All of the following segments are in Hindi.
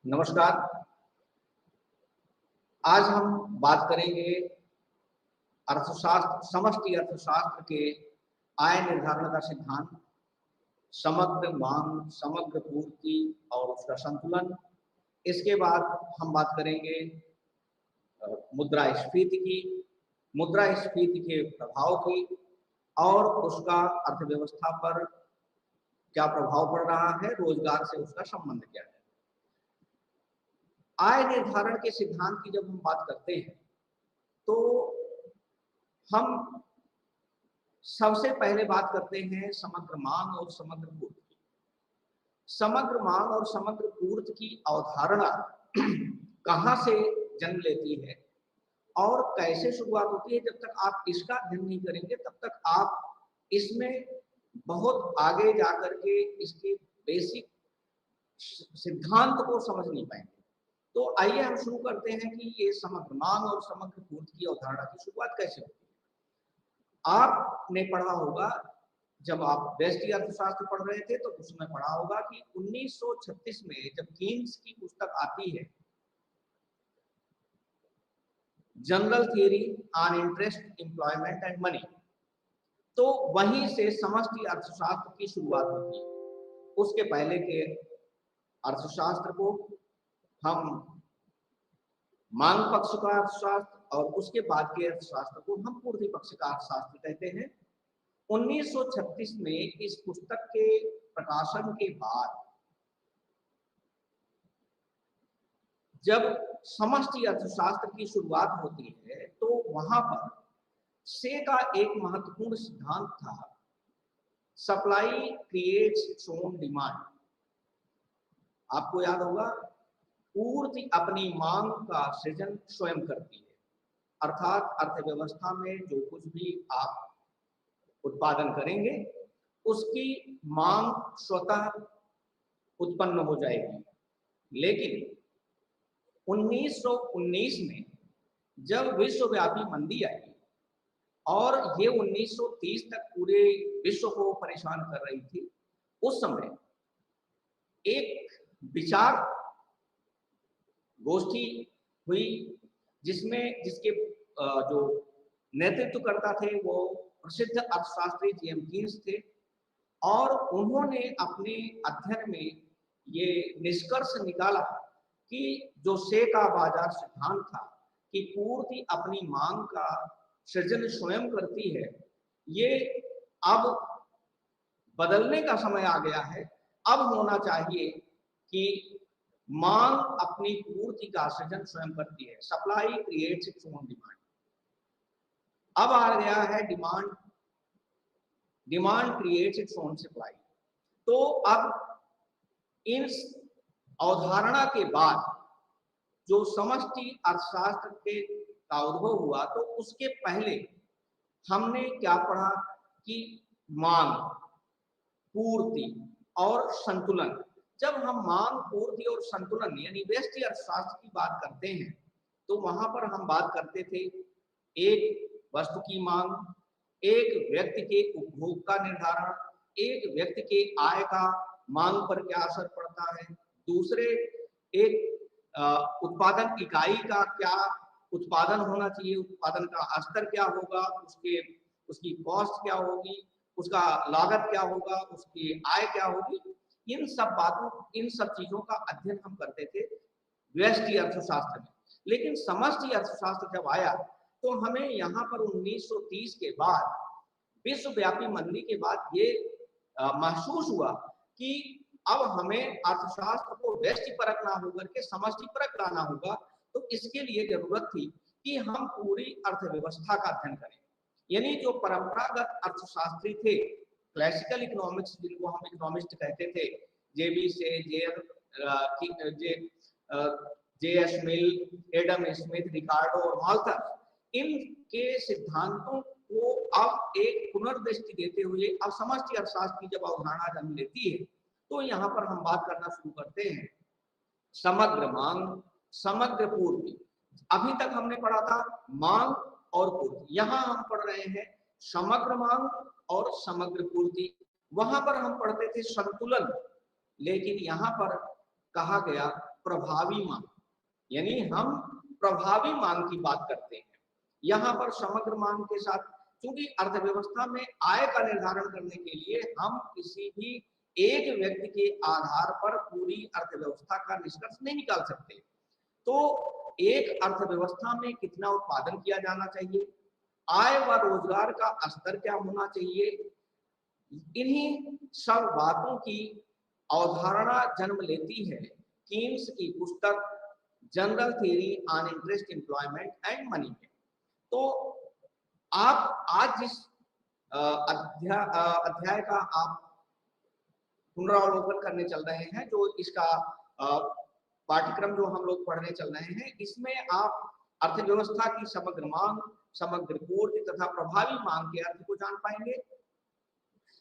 नमस्कार। आज हम बात करेंगे अर्थशास्त्र, समष्टि अर्थशास्त्र के आय निर्धारण का सिद्धांत, समग्र मांग, समग्र पूर्ति और उसका संतुलन। इसके बाद हम बात करेंगे मुद्रास्फीति की, मुद्रास्फीति के प्रभाव की और उसका अर्थव्यवस्था पर क्या प्रभाव पड़ रहा है, रोजगार से उसका संबंध क्या है। आय निर्धारण के सिद्धांत की जब हम बात करते हैं तो हम सबसे पहले बात करते हैं समग्र मांग और समग्र पूर्ति की। समग्र मांग और समग्र पूर्ति की अवधारणा कहाँ से जन्म लेती है और कैसे शुरुआत होती है। जब तक आप इसका अध्ययन नहीं करेंगे तब तक आप इसमें बहुत आगे जाकर के इसके बेसिक सिद्धांत को समझ नहीं पाएंगे। तो आइए हम शुरू करते हैं कि ये समग्र मांग और समग्र पूर्ति की अवधारणा की शुरुआत कैसे होती है। आपने पढ़ा होगा, जब आप व्यष्टि अर्थशास्त्र पढ़ रहे थे तो उसमें पढ़ा होगा कि 1936 में जब कीन्स की पुस्तक आती है, general theory on interest, employment and money, तो वहीं से समष्टि अर्थशास्त्र की शुरुआत होती है। उसके पहले के अर्थशास्त्र को हम मांग पक्ष का अर्थशास्त्र और उसके बाद के अर्थशास्त्र को हम पूर्ति पक्ष का अर्थशास्त्र कहते हैं। 1936 में इस पुस्तक के प्रकाशन के बाद जब समष्टि अर्थशास्त्र की शुरुआत होती है तो वहां पर से का एक महत्वपूर्ण सिद्धांत था, supply creates its own demand. आपको याद होगा, पूर्ति अपनी मांग का सृजन स्वयं करती है, अर्थात अर्थव्यवस्था में जो कुछ भी आप उत्पादन करेंगे उसकी मांग स्वतः उत्पन्न हो जाएगी। लेकिन 1919 में जब विश्वव्यापी मंदी आई और ये 1930 तक पूरे विश्व को परेशान कर रही थी, उस समय एक विचार गोष्ठी हुई जिसके जो नेतृत्व करता थे वो प्रसिद्ध अर्थशास्त्री जेम्स कीन्स थे और उन्होंने अपने अध्ययन में ये निष्कर्ष निकाला कि जो से का बाजार सिद्धांत था कि पूर्ति अपनी मांग का सृजन स्वयं करती है, ये अब बदलने का समय आ गया है। अब होना चाहिए कि मांग अपनी पूर्ति का सृजन स्वयं करती है, supply creates its own demand. अब आ गया है demand creates its own supply. तो अब इन अवधारणा के बाद जो समष्टि अर्थशास्त्र के का उद्भव हुआ, तो उसके पहले हमने क्या पढ़ा कि मांग, पूर्ति और संतुलन। जब हम मांग, पूर्ति और संतुलन यानी व्यष्टि अर्थशास्त्र की बात करते हैं तो वहां पर हम बात करते थे एक वस्तु की मांग, एक व्यक्ति के उपभोग का निर्धारण, एक व्यक्ति के आय का मांग पर क्या असर पड़ता है, दूसरे एक उत्पादन इकाई का क्या उत्पादन होना चाहिए, उत्पादन का स्तर क्या होगा, उसकी कॉस्ट क्या होगी, उसका लागत क्या होगा, उसकी आय क्या होगी। इन सब चीजों का अध्ययन हम करते थे व्यष्टि अर्थशास्त्र में। लेकिन समष्टि अर्थशास्त्र जब आया तो हमें यहाँ पर 1930 के बाद विश्वव्यापी मंदी के बाद ये महसूस हुआ कि अब हमें अर्थशास्त्र को व्यष्टि परक ना होकर के समष्टि परक लाना होगा। तो इसके लिए जरूरत थी कि हम पूरी अर्थव्यवस्था का अध्ययन करें। यानी जो परंपरागत अर्थशास्त्री थे, क्लासिकल इकोनॉमिक्स जिनको हम इकोनॉमिस्ट कहते थे, जेबी से जे एस मिल, एडम स्मिथ, रिकार्डो और माल्थस, इनके सिद्धांतों को अब एक पुनर्दृष्टि देते हुए अब समष्टि अर्थशास्त्र की जब अवधारणा जन्म लेती है, तो यहाँ पर हम बात करना शुरू करते हैं समग्र मांग, समग्र पूर्ति। अभी तक हमने पढ़ा था मांग और पूर्ति, यहाँ हम पढ़ रहे हैं समग्र मांग और समग्र पूर्ति। वहां पर हम पढ़ते थे संतुलन, लेकिन यहाँ पर कहा गया प्रभावी मांग, यानी हम प्रभावी मांग की बात करते हैं। यहाँ पर समग्र मांग के साथ, क्योंकि अर्थव्यवस्था में आय का निर्धारण करने के लिए हम किसी भी एक व्यक्ति के आधार पर पूरी अर्थव्यवस्था का निष्कर्ष नहीं निकाल सकते। तो एक अर्थव्यवस्था में कितना उत्पादन किया जाना चाहिए, आय व रोजगार का स्तर क्या होना चाहिए, इन्हीं सब बातों की अवधारणा जन्म लेती है कीन्स की पुस्तक general theory on interest, employment and money में। तो आप आज जिस अध्याय का आप पुनरावलोकन करने चल रहे हैं, जो इसका पाठ्यक्रम जो हम लोग पढ़ने चल रहे हैं, इसमें आप अर्थव्यवस्था की समग्र मांग, समग्र पूर्ति तथा प्रभावी मांग के अर्थ को जान पाएंगे।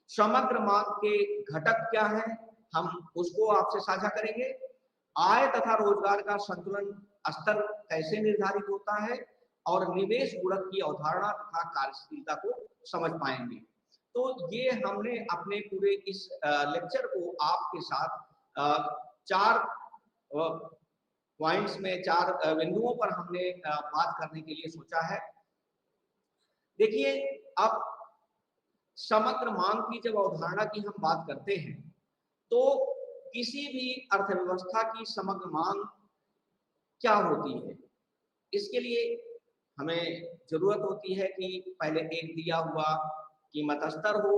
समग्र मांग के घटक क्या हैं, हम उसको आपसे साझा करेंगे। आय तथा रोजगार का संतुलन स्तर कैसे निर्धारित होता है, और निवेश गुणक की अवधारणा तथा कार्यशीलता को समझ पाएंगे। तो ये हमने अपने पूरे इस लेक्चर को आपके साथ चार पॉइंट्स में, चार बिंदुओं पर हमने बात करने के लिए सोचा है। देखिए, अब समग्र मांग की जब अवधारणा की हम बात करते हैं, तो किसी भी अर्थव्यवस्था की समग्र मांग क्या होती है, इसके लिए हमें जरूरत होती है कि पहले एक दिया हुआ कीमत स्तर हो,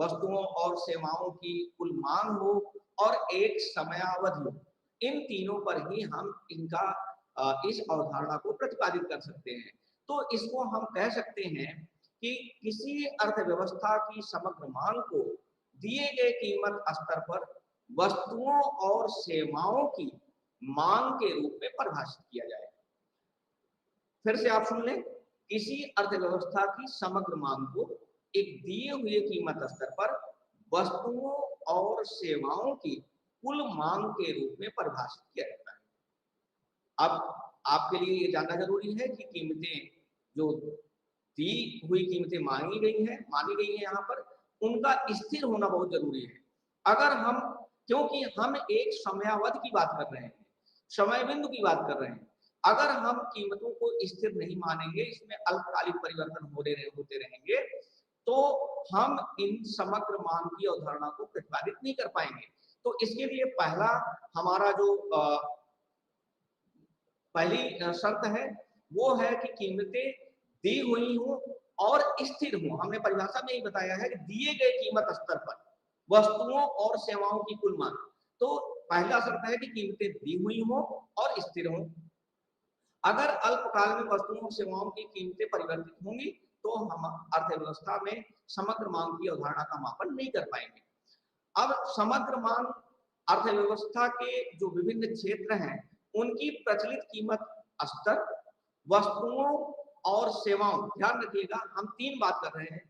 वस्तुओं और सेवाओं की कुल मांग हो, और एक समयावधि हो। इन तीनों पर ही हम इनका इस अवधारणा को प्रतिपादित कर सकते हैं। तो इसको हम कह सकते हैं कि किसी अर्थव्यवस्था की समग्र मांग को दिए गए कीमत स्तर पर वस्तुओं और सेवाओं की मांग के रूप में परिभाषित किया जाए। फिर से आप सुन लें, किसी अर्थव्यवस्था की समग्र मांग को एक दिए हुए कीमत स्तर पर वस्तुओं और सेवाओं की कुल मांग के रूप में परिभाषित किया जाता है। अब आपके लिए ये जानना जरूरी है कि कीमतें, जो दी हुई कीमतें मानी गई हैं यहाँ पर, उनका स्थिर होना बहुत जरूरी है। अगर हम, क्योंकि हम एक समयावधि की बात कर रहे हैं, समय बिंदु की बात कर रहे हैं, अगर हम कीमतों को स्थिर नहीं मानेंगे, इसमें अल्पकालिक परिवर्तन होते रहेंगे, तो हम इन समग्र मांग की अवधारणा को प्रतिपादित नहीं कर पाएंगे। तो इसके लिए पहला हमारा जो पहली शर्त है, वो है कि कीमतें दी हुई हो और स्थिर हो। हमने परिभाषा में ही बताया है कि दिए गए कीमत स्तर पर वस्तुओं और सेवाओं की कुल मांग। तो पहला शर्त है कि कीमतें दी हुई हो और स्थिर हो। अगर अल्पकाल में वस्तुओं और सेवाओं की कीमतें परिवर्तित होंगी, तो हम अर्थव्यवस्था में समग्र मांग की अवधारणा का मापन नहीं कर पाएंगे। अब समग्र मांग अर्थव्यवस्था के जो विभिन्न क्षेत्र हैं, उनकी प्रचलित कीमत स्तर, वस्तुओं और सेवाओं, ध्यान रखिएगा हम तीन बात कर रहे हैं,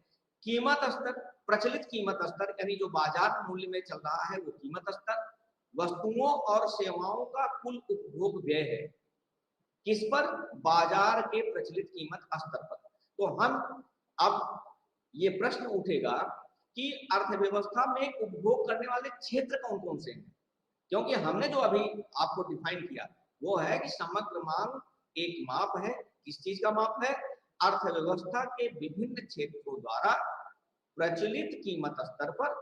कीमत स्तर, प्रचलित कीमत स्तर यानी जो बाजार मूल्य में चल रहा है वो कीमत स्तर, वस्तुओं और सेवाओं का कुल उपभोग व्यय है, किस पर, बाजार के प्रचलित कीमत स्तर पर। तो हम अब ये प्रश्न उठेगा कि अर्थव्यवस्था में उपभोग करने वाले क्षेत्र कौन कौन से हैं, क्योंकि हमने जो अभी आपको डिफाइन किया वो है कि समग्र मांग एक माप है। किस चीज का माप है? अर्थव्यवस्था के विभिन्न क्षेत्रों द्वारा प्रचलित कीमत स्तर पर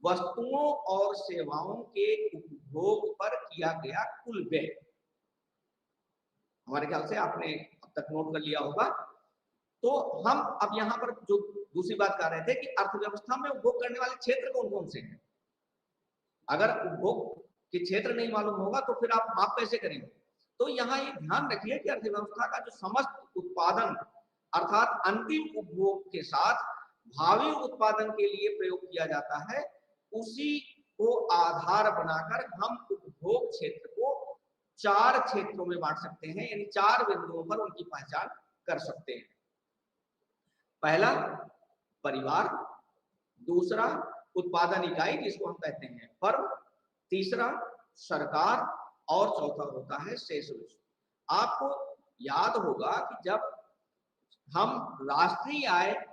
वस्तुओं और सेवाओं के उपभोग पर किया गया कुल व्यय। हमारे ख्याल से आपने अब तक नोट कर लिया होगा। तो हम अब यहाँ पर जो दूसरी बात कर रहे थे कि अर्थव्यवस्था में उपभोग करने वाले क्षेत्र कौन कौन से हैं। अगर उपभोग के क्षेत्र नहीं मालूम होगा तो फिर आप माप कैसे करेंगे? तो यहाँ ये ध्यान रखिए कि अर्थव्यवस्था का जो समस्त उत्पादन अर्थात अंतिम उपभोग के साथ भावी उत्पादन के लिए प्रयोग किया जाता है, उसी को आधार बनाकर हम उपभोग क्षेत्र को 4 क्षेत्रों में बांट सकते हैं, यानी 4 बिंदुओं पर उनकी पहचान कर सकते हैं। पहला परिवार, दूसरा उत्पादन इकाई जिसको हम कहते हैं फर्म, तीसरा सरकार और चौथा होता है शेष विश्व। आपको याद होगा कि जब हम राष्ट्रीय आय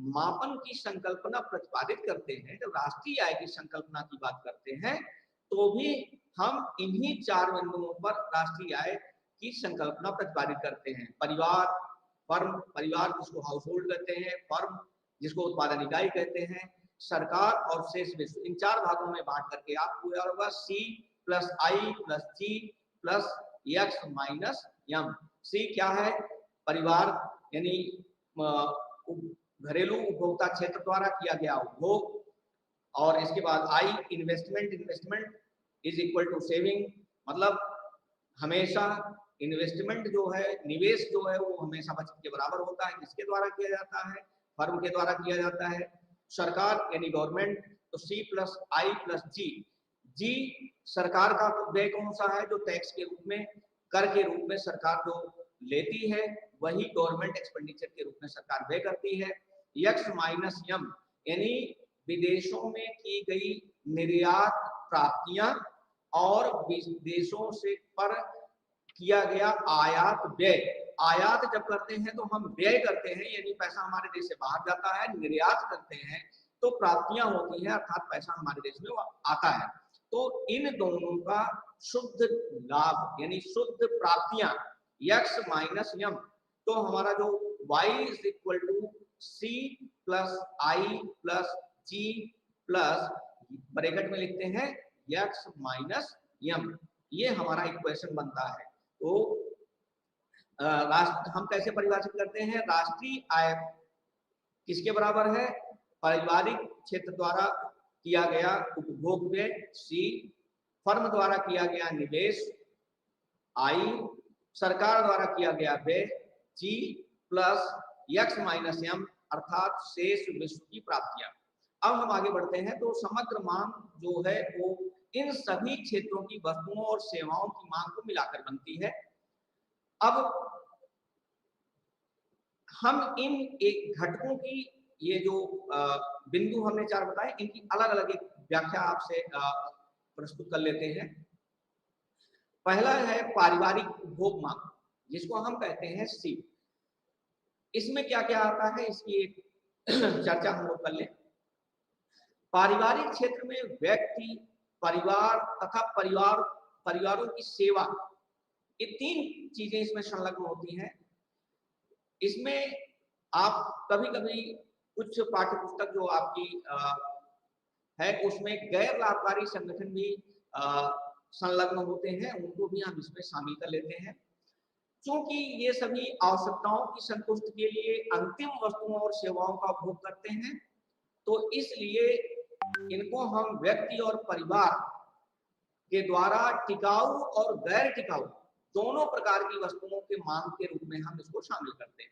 मापन की संकल्पना प्रतिपादित करते हैं, जब राष्ट्रीय आय की संकल्पना की बात करते हैं, तो भी हम इन्हीं 4 बिंदुओं पर राष्ट्रीय आय की संकल्पना प्रतिपादित करते हैं। परिवार, फर्म, परिवार जिसको हाउस होल्ड कहते हैं, फर्म जिसको उत्पादन इकाई कहते हैं, सरकार और शेष विश्व, इन 4 भागों में बांट करके आपको याद होगा C plus I plus G plus X minus M। C क्या है? परिवार यानी घरेलू उपभोक्ता क्षेत्र द्वारा किया गया उपभोग, और इसके बाद I investment, investment is equal to saving, मतलब हमेशा इन्वेस्टमेंट जो है, निवेश जो है वो हमेशा बचत के बराबर होता है। किसके द्वारा किया जाता है? फर्म के द्वारा किया जाता है। सरकार यानी गवर्नमेंट, तो C plus I plus G। G सरकार का व्यय कौन सा है? जो टैक्स के रूप में, कर के रूप में सरकार जो लेती है, वही गवर्नमेंट एक्सपेंडिचर के रूप में सरकार व्यय करती है। X माइनस M यानी विदेशों में की गई निर्यात प्राप्तियां और विदेशों से पर किया गया आयात व्यय। आयात जब करते हैं तो हम व्यय करते हैं, यानी पैसा हमारे देश से बाहर जाता है। निर्यात करते हैं तो प्राप्तियां होती हैं, अर्थात पैसा हमारे देश में आता है। तो इन दोनों का शुद्ध लाभ यानी शुद्ध प्राप्तियां x माइनस m, तो हमारा जो y is equal to C plus I plus G plus bracket में लिखते हैं x माइनस m, ये हमारा इक्वेशन बनता है। तो हम कैसे परिभाषित करते हैं? राष्ट्रीय आय किसके बराबर है? पारिवारिक क्षेत्र द्वारा किया गया उपभोग व्यय C, फर्म द्वारा किया गया निवेश I, सरकार द्वारा किया गया व्यय G plus x minus m अर्थात शेष विश्व की प्राप्तियां। अब हम आगे बढ़ते हैं, तो समग्र मांग जो है वो इन सभी क्षेत्रों की वस्तुओं और सेवाओं की मांग को मिलाकर बनती है। अब हम इन एक घटकों की, ये जो बिंदु हमने 4 बताए, इनकी अलग अलग एक व्याख्या आपसे प्रस्तुत कर लेते हैं। पहला है पारिवारिक उपभोग मांग, जिसको हम कहते हैं C। इसमें क्या क्या आता है, इसकी एक चर्चा हम लोग कर लें। पारिवारिक क्षेत्र में व्यक्ति, परिवार तथा परिवारों की सेवा, ये 3 चीजें इसमें संलग्न होती हैं। इसमें आप कभी कभी कुछ पाठ्य पुस्तक जो आपकी है, उसमें गैर लाभकारी संगठन भी संलग्न होते हैं, उनको भी हम इसमें शामिल कर लेते हैं। क्योंकि ये सभी आवश्यकताओं की संतुष्टि के लिए अंतिम वस्तुओं और सेवाओं का उपभोग करते हैं, तो इसलिए इनको हम व्यक्ति और परिवार के द्वारा टिकाऊ और गैर टिकाऊ दोनों प्रकार की वस्तुओं के मांग के रूप में हम इसको शामिल करते हैं।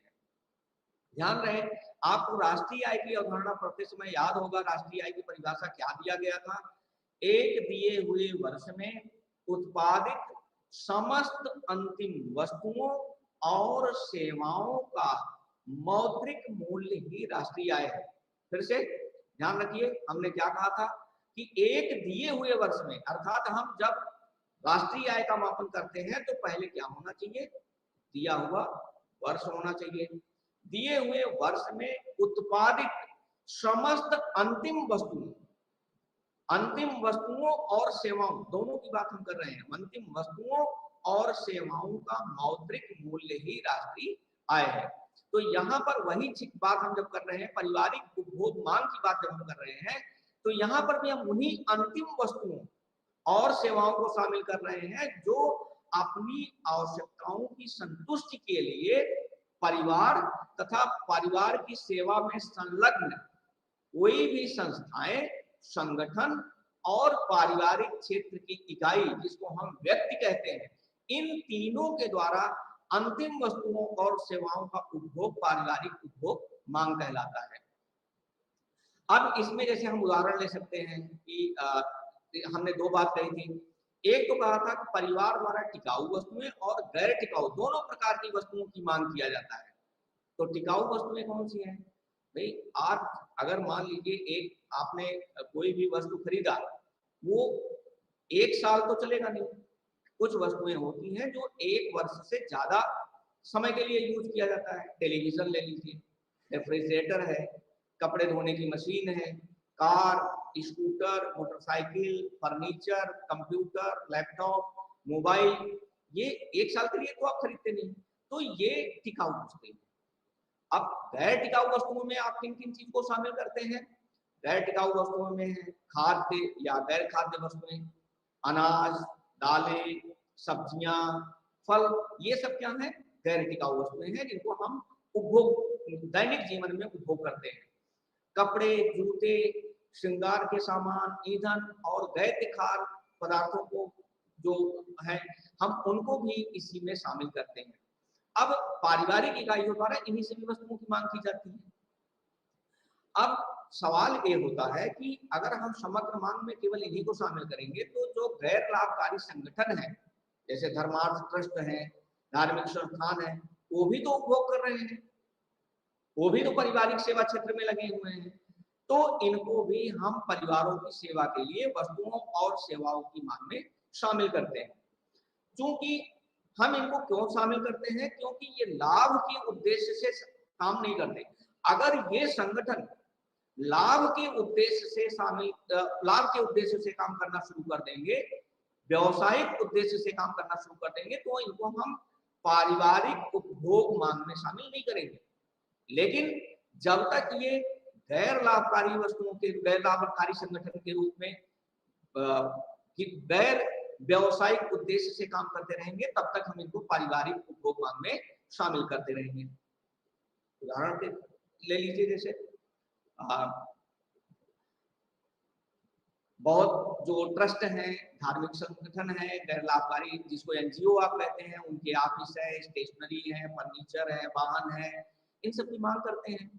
ध्यान रहे, आपको राष्ट्रीय आय की अवधारणा पढ़ते समय याद होगा राष्ट्रीय आय की परिभाषा क्या दिया गया था? एक दिए हुए वर्ष में उत्पादित समस्त अंतिम वस्तुओं और सेवाओं का मौद्रिक मूल्य ही राष्ट्रीय आय है। फिर से ध्यान रखिए, हमने क्या कहा था कि एक दिए हुए वर्ष में, अर्थात हम जब राष्ट्रीय आय का मापन करते हैं तो पहले क्या होना चाहिए? दिया हुआ वर्ष होना चाहिए। दिए हुए वर्ष में उत्पादित समस्त अंतिम वस्तुओं और सेवाओं, दोनों की बात हम कर रहे हैं, अंतिम वस्तुओं और सेवाओं का मौद्रिक मूल्य ही राष्ट्रीय आय है। तो यहाँ पर वही बात हम जब कर रहे हैं, पारिवारिक उपभोग मांग की बात जब हम कर रहे हैं, तो यहाँ पर भी हम उन्हीं अंतिम वस्तुओं और सेवाओं को शामिल कर रहे हैं जो अपनी आवश्यकताओं की संतुष्टि के लिए परिवार तथा परिवार की सेवा में संलग्न कोई भी संस्थाएं, संगठन और पारिवारिक क्षेत्र की इकाई, जिसको हम व्यक्ति कहते हैं, इन तीनों के द्वारा अंतिम वस्तुओं और सेवाओं का उपभोग पारिवारिक उपभोग मांग कहलाता है। अब इसमें जैसे हम उदाहरण ले सकते हैं कि हमने दो बात कही थी। एक तो कहा था कि परिवार द्वारा टिकाऊ वस्तुएं और गैर टिकाऊ दोनों प्रकार की वस्तुओं की मांग किया जाता है। तो टिकाऊ वस्तुएं कौन सी हैं? भाई, आप अगर मान लीजिए एक आपने कोई भी वस्तु खरीदा, वो 1 साल तो चलेगा नहीं। कुछ वस्तुएं होती हैं जो 1 वर्ष से ज्यादा समय के लिए यूज किया जाता है। टेलीविजन ले लीजिए, रेफ्रिजरेटर है, कपड़े धोने की मशीन है, car, scooter, motorcycle, furniture, computer, laptop, mobile, ये 1 साल के लिए तो आप खरीदते नहीं। तो ये टिकाऊ वस्तुएं। अब गैर टिकाऊ वस्तुओं में आप किन किन चीज को शामिल करते हैं? गैर टिकाऊ वस्तुओं में है खाद्य या गैर खाद्य वस्तुएं, अनाज, दालें, सब्जियां, फल, ये सब क्या है? गैर टिकाऊ वस्तुएं हैं जिनको हम उपभोग दैनिक जीवन में उपभोग करते हैं। कपड़े, जूते, श्रृंगार के सामान, ईंधन और दैत्य खाद्य पदार्थों को जो है, हम उनको भी इसी में शामिल करते हैं। अब पारिवारिक इकाइयों द्वारा इन्हीं सभी वस्तुओं की मांग की जाती है। अब सवाल ये होता है कि अगर हम समग्र मांग में केवल इन्हीं को शामिल करेंगे तो जो गैर लाभकारी संगठन है, जैसे धर्मार्थ ट्रस्ट है, धार्मिक संस्थान है, वो भी तो उपभोग कर रहे हैं, वो भी तो पारिवारिक सेवा क्षेत्र में लगे हुए हैं। तो इनको भी हम परिवारों की सेवा के लिए वस्तुओं और सेवाओं की मांग में शामिल करते हैं। क्योंकि हम इनको क्यों शामिल करते हैं? क्योंकि ये लाभ के उद्देश्य से काम नहीं करते। अगर ये संगठन लाभ के उद्देश्य से लाभ के उद्देश्य से काम करना शुरू कर देंगे, व्यवसायिक उद्देश्य से काम करना शुरू कर देंगे, तो इनको हम पारिवारिक उपभोग मांग में शामिल नहीं करेंगे। लेकिन जब तक ये गैर लाभकारी वस्तुओं के, गैर लाभकारी संगठन के रूप में कि गैर व्यवसायिक उद्देश्य से काम करते रहेंगे, तब तक हम इनको पारिवारिक उपभोग मांग में शामिल करते रहेंगे। उदाहरण ले लीजिए, जैसे बहुत जो ट्रस्ट हैं, धार्मिक संगठन है, गैर लाभकारी, जिसको एनजीओ आप कहते हैं, उनके ऑफिस है, स्टेशनरी है, फर्नीचर है, वाहन है, इन सब की मांग करते हैं।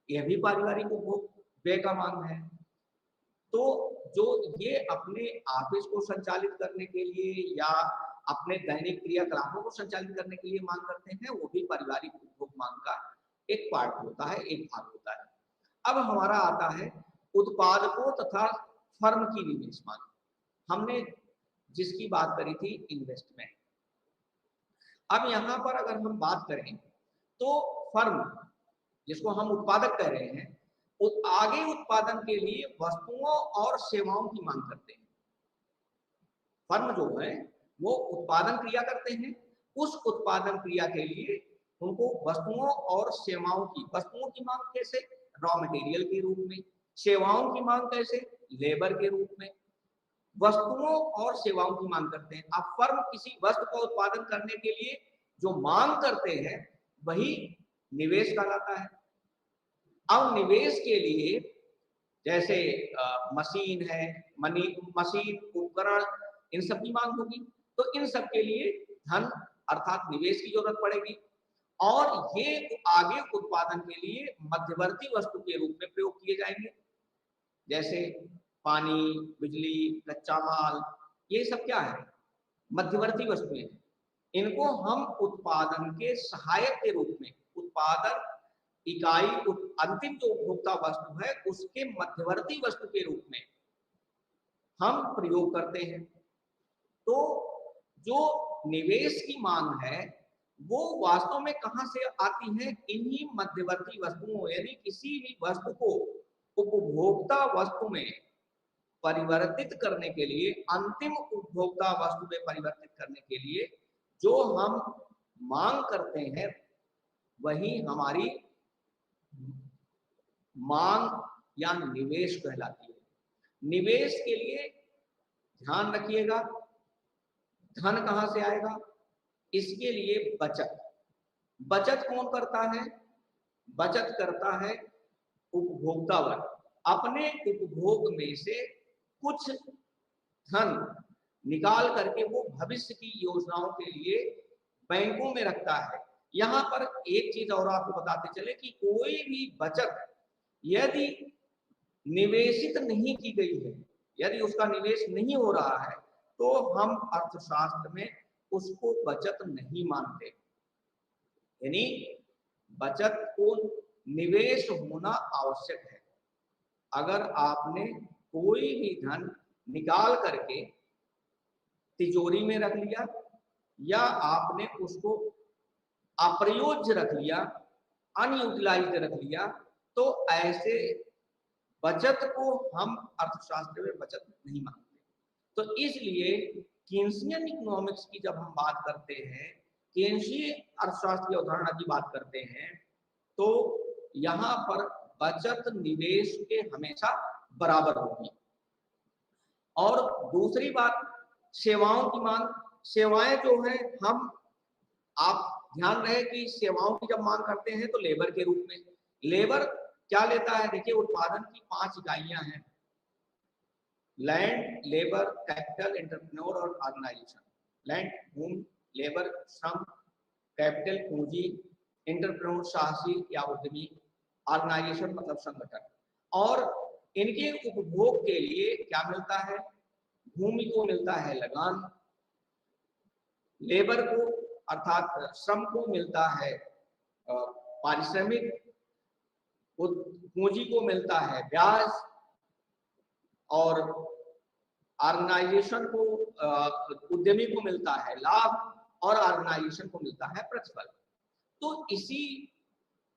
यह भी पारिवारिक उपभोग व्यय का मांग है। तो जो ये अपने ऑफिस को संचालित करने के लिए या अपने दैनिक क्रियाकलापों को संचालित करने के लिए मांग करते हैं, वो भी पारिवारिक उपभोग मांग का एक पार्ट होता है, एक भाग होता है। अब हमारा आता है उत्पादकों तथा फर्म की निवेश मांग। हमने जिसकी बात करी थी इन्वेस्टमेंट। अब यहां पर अगर हम बात करें तो फर्म, जिसको हम उत्पादक कह रहे हैं, आगे उत्पादन के लिए वस्तुओं और सेवाओं की मांग करते हैं। फर्म जो है वो उत्पादन क्रिया करते हैं, उस उत्पादन क्रिया के लिए उनको वस्तुओं और सेवाओं की, वस्तुओं की मांग कैसे? रॉ मटेरियल के रूप में। सेवाओं की मांग कैसे? लेबर के रूप में। वस्तुओं और सेवाओं की मांग करते हैं। अब फर्म किसी वस्तु का उत्पादन करने के लिए जो मांग करते हैं वही निवेश कहलाता है। अब निवेश के लिए जैसे मशीन है, मशीन, उपकरण, इन सब की मांग होगी, तो इन सब के लिए धन अर्थात निवेश की जरूरत पड़ेगी। और ये आगे उत्पादन के लिए मध्यवर्ती वस्तु के रूप में प्रयोग किए जाएंगे, जैसे पानी, बिजली, कच्चा माल, ये सब क्या है? मध्यवर्ती वस्तुएं। इनको हम उत्पादन के सहायक के रूप में, उत्पादन इकाई, अंतिम जो उपभोक्ता वस्तु है उसके मध्यवर्ती वस्तु के रूप में हम प्रयोग करते हैं। तो जो निवेश की मांग है वो वास्तव में कहां से आती है? इन्हीं मध्यवर्ती वस्तुओं, यानी किसी भी वस्तु को उपभोक्ता वस्तु में परिवर्तित करने के लिए, अंतिम उपभोक्ता वस्तु में परिवर्तित करने के लिए जो हम मांग करते हैं वही हमारी मांग या निवेश कहलाती है। निवेश के लिए ध्यान रखिएगा, धन कहां से आएगा? इसके लिए बचत। बचत कौन करता है? बचत करता है उपभोक्ता वर्ग। अपने उपभोग में से कुछ धन निकाल करके वो भविष्य की योजनाओं के लिए बैंकों में रखता है। यहां पर एक चीज और आपको बताते चले कि कोई भी बचत यदि निवेशित नहीं की गई है, यदि उसका निवेश नहीं हो रहा है, तो हम अर्थशास्त्र में उसको बचत नहीं मानते। यानी बचत को निवेश होना आवश्यक है। अगर आपने कोई भी धन निकाल करके तिजोरी में रख लिया या आपने उसको अप्रयोज्य रख लिया, अनयूटिलाइज्ड रख लिया, तो ऐसे बचत को हम अर्थशास्त्र में बचत नहीं मानते। तो इसलिए केन्सियन इकोनॉमिक्स की जब हम बात करते हैं, केन्सीय अर्थशास्त्र की अवधारणा की बात करते हैं, तो यहाँ पर बचत निवेश के हमेशा बराबर होगी। और दूसरी बात, सेवाओं की मांग। सेवाएं जो है, हम आप ध्यान रहे कि सेवाओं की जब मांग करते हैं तो लेबर के रूप में। लेबर क्या लेता है? देखिए, उत्पादन की 5 इकाइयां हैं: लैंड, लेबर, कैपिटल, एंटरप्रेन्योर और ऑर्गेनाइजेशन। लैंड भूमि, लेबर श्रम, कैपिटल पूंजी, एंटरप्रेन्योर साहसी या उद्यमी, ऑर्गेनाइजेशन मतलब संगठन। और इनके उपभोग के लिए क्या मिलता है? भूमि को मिलता है लगान, लेबर को अर्थात श्रम को मिलता है पारिश्रमिक, पूंजी को मिलता है ब्याज, और ऑर्गेनाइजेशन को, उद्यमी को मिलता है लाभ, और ऑर्गेनाइजेशन को मिलता है प्रतिफल। तो इसी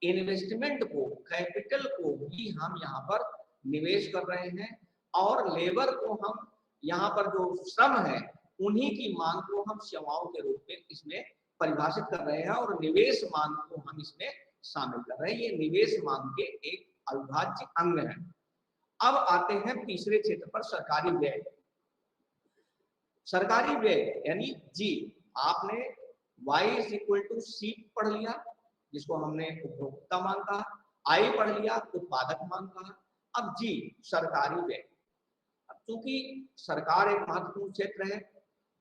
इन्वेस्टमेंट को, कैपिटल को भी हम यहाँ पर निवेश कर रहे हैं, और लेबर को हम यहाँ पर जो श्रम है उन्हीं की मांग को हम सेवाओं के रूप में इसमें परिभाषित कर रहे हैं, और निवेश मांग को हम इसमें शामिल कर रहे हैं। ये निवेश मांग के एक अविभाज्य अंग है। अब आते हैं तीसरे क्षेत्र पर, सरकारी व्यय। सरकारी व्यय यानी जी, आपने Y = C पढ़ लिया, जिसको हमने उपभोक्ता मांग कहा, I पढ़ लिया, उत्पादक मांग कहा, अब जी, सरकारी व्यय। अब चूंकि सरकार एक महत्वपूर्ण क्षेत्र है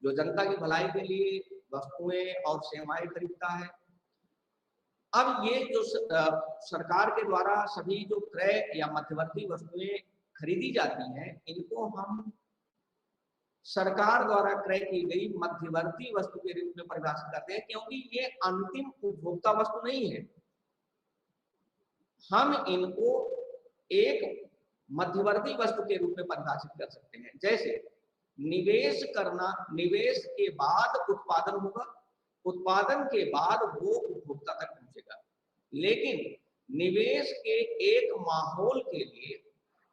जो जनता की भलाई के लिए वस्तुएं और सेवाएं खरीदता है। अब ये जो सरकार के द्वारा सभी जो क्रय या मध्यवर्ती वस्तुएं खरीदी जाती हैं, इनको हम सरकार द्वारा क्रय की गई मध्यवर्ती वस्तु के रूप में परिभाषित करते हैं, क्योंकि ये अंतिम उपभोक्ता वस्तु नहीं है। हम इनको एक मध्यवर्ती वस्तु के रूप में परिभाषित कर सकते हैं। जैसे निवेश करना, निवेश के बाद उत्पादन होगा, उत्पादन के बाद वो उपभोक्ता तक पहुंचेगा। लेकिन निवेश के एक माहौल के लिए,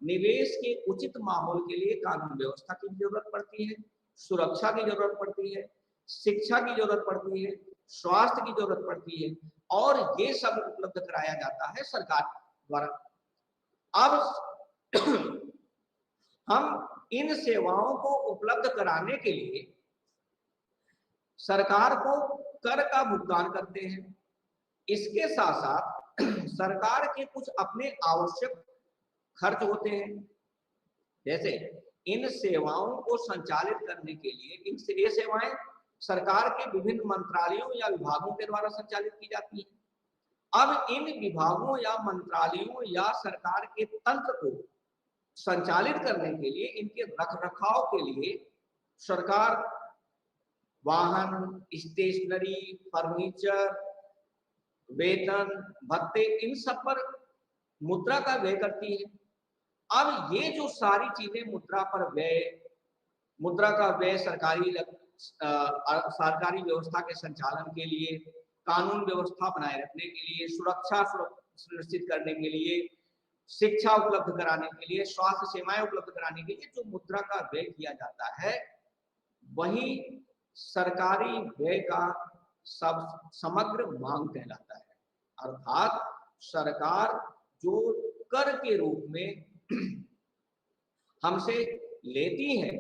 निवेश के उचित माहौल के लिए कानून व्यवस्था की जरूरत पड़ती है, सुरक्षा की जरूरत पड़ती है, शिक्षा की जरूरत पड़ती है, स्वास्थ्य की जरूरत पड़ती है, और ये सब उपलब्ध कराया जाता है सरकार द्वारा। अब हम इन सेवाओं को उपलब्ध कराने के लिए सरकार को कर का भुगतान करते हैं। इसके साथ साथ सरकार के कुछ अपने आवश्यक खर्च होते हैं। जैसे इन सेवाओं को संचालित करने के लिए, ये सेवाएं सरकार के विभिन्न मंत्रालयों या विभागों के द्वारा संचालित की जाती हैं। अब इन विभागों या मंत्रालयों या सरकार के तंत्र को संचालित करने के लिए, इनके रखरखाव के लिए सरकार वाहन, स्टेशनरी, फर्नीचर, वेतन, भत्ते, इन सब पर मुद्रा का व्यय करती है। अब ये जो सारी चीजें मुद्रा पर व्यय, मुद्रा का व्यय सरकारी व्यवस्था के संचालन के लिए, कानून व्यवस्था बनाए रखने के लिए, सुरक्षा सुनिश्चित करने के लिए, शिक्षा उपलब्ध कराने के लिए, स्वास्थ्य सेवाएं उपलब्ध कराने के लिए जो मुद्रा का व्यय किया जाता है, वही सरकारी व्यय का सब समग्र मांग कहलाता है। अर्थात सरकार जो कर के रूप में हमसे लेती है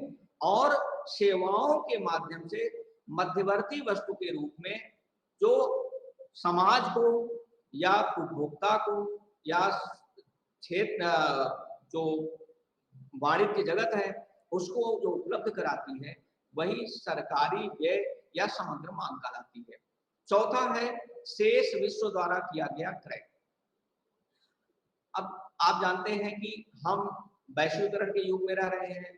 और सेवाओं के माध्यम से मध्यवर्ती वस्तु के रूप में जो समाज को या उपभोक्ता को या क्षेत्र, जो वाणिज्य जगत है, उसको जो उपलब्ध कराती है, वही सरकारी व्यय या समग्र मांग कहलाती है। चौथा है शेष विश्व द्वारा किया गया क्रय। अब आप जानते हैं कि हम वैश्वीकरण के युग में रह रहे हैं,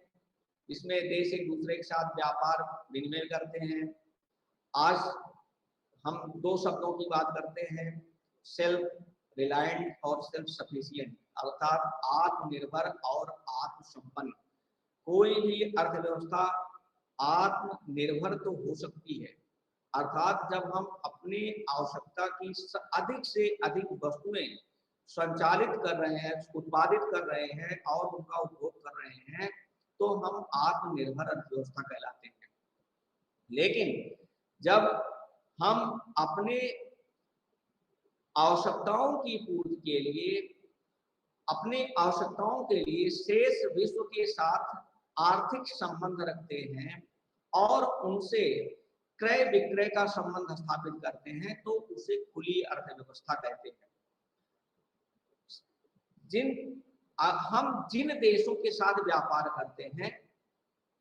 इसमें देश एक दूसरे के साथ व्यापार विनिमय करते हैं। आज हम दो शब्दों की बात करते हैं, सेल्फ रिलायंट और सेल्फ सफिशिएंट, अर्थात आत्मनिर्भर और आत्मसंपन्न। कोई भी अर्थव्यवस्था आत्मनिर्भर तो हो सकती है, अर्थात जब हम अपनी आवश्यकता की अधिक से अधिक वस्तुएं संचालित कर रहे हैं, उत्पादित कर रहे हैं और उनका उपभोग कर रहे हैं, तो हम आत्मनिर्भर अर्थव्यवस्था कहलाते हैं। लेकिन जब हम अपने आवश्यकताओं की पूर्ति के लिए, अपने आवश्यकताओं के लिए शेष विश्व के साथ आर्थिक संबंध रखते हैं और उनसे क्रय विक्रय का संबंध स्थापित करते हैं, तो उसे खुली अर्थव्यवस्था कहते हैं। हम जिन देशों के साथ व्यापार करते हैं,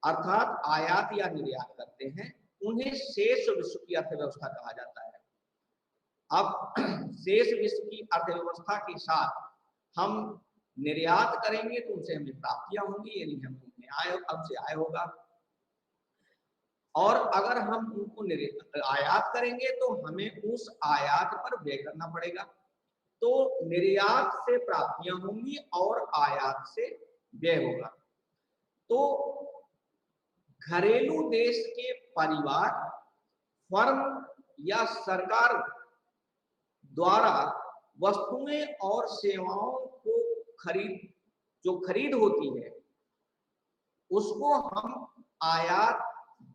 अर्थात आयात या निर्यात करते हैं, उन्हें शेष विश्व की अर्थव्यवस्था कहा जाता है। अब शेष विश्व की अर्थव्यवस्था के साथ हम निर्यात करेंगे तो उनसे हमें प्राप्तियां होंगी, यानी हम हमसे आय होगा, और अगर हम उनको आयात करेंगे तो हमें उस आयात पर व्यय करना पड़ेगा। तो निर्यात से प्राप्तियां होंगी और आयात से व्यय होगा। तो घरेलू देश के परिवार, फर्म या सरकार द्वारा वस्तुएं और सेवाओं को जो खरीद होती है, उसको हम आयात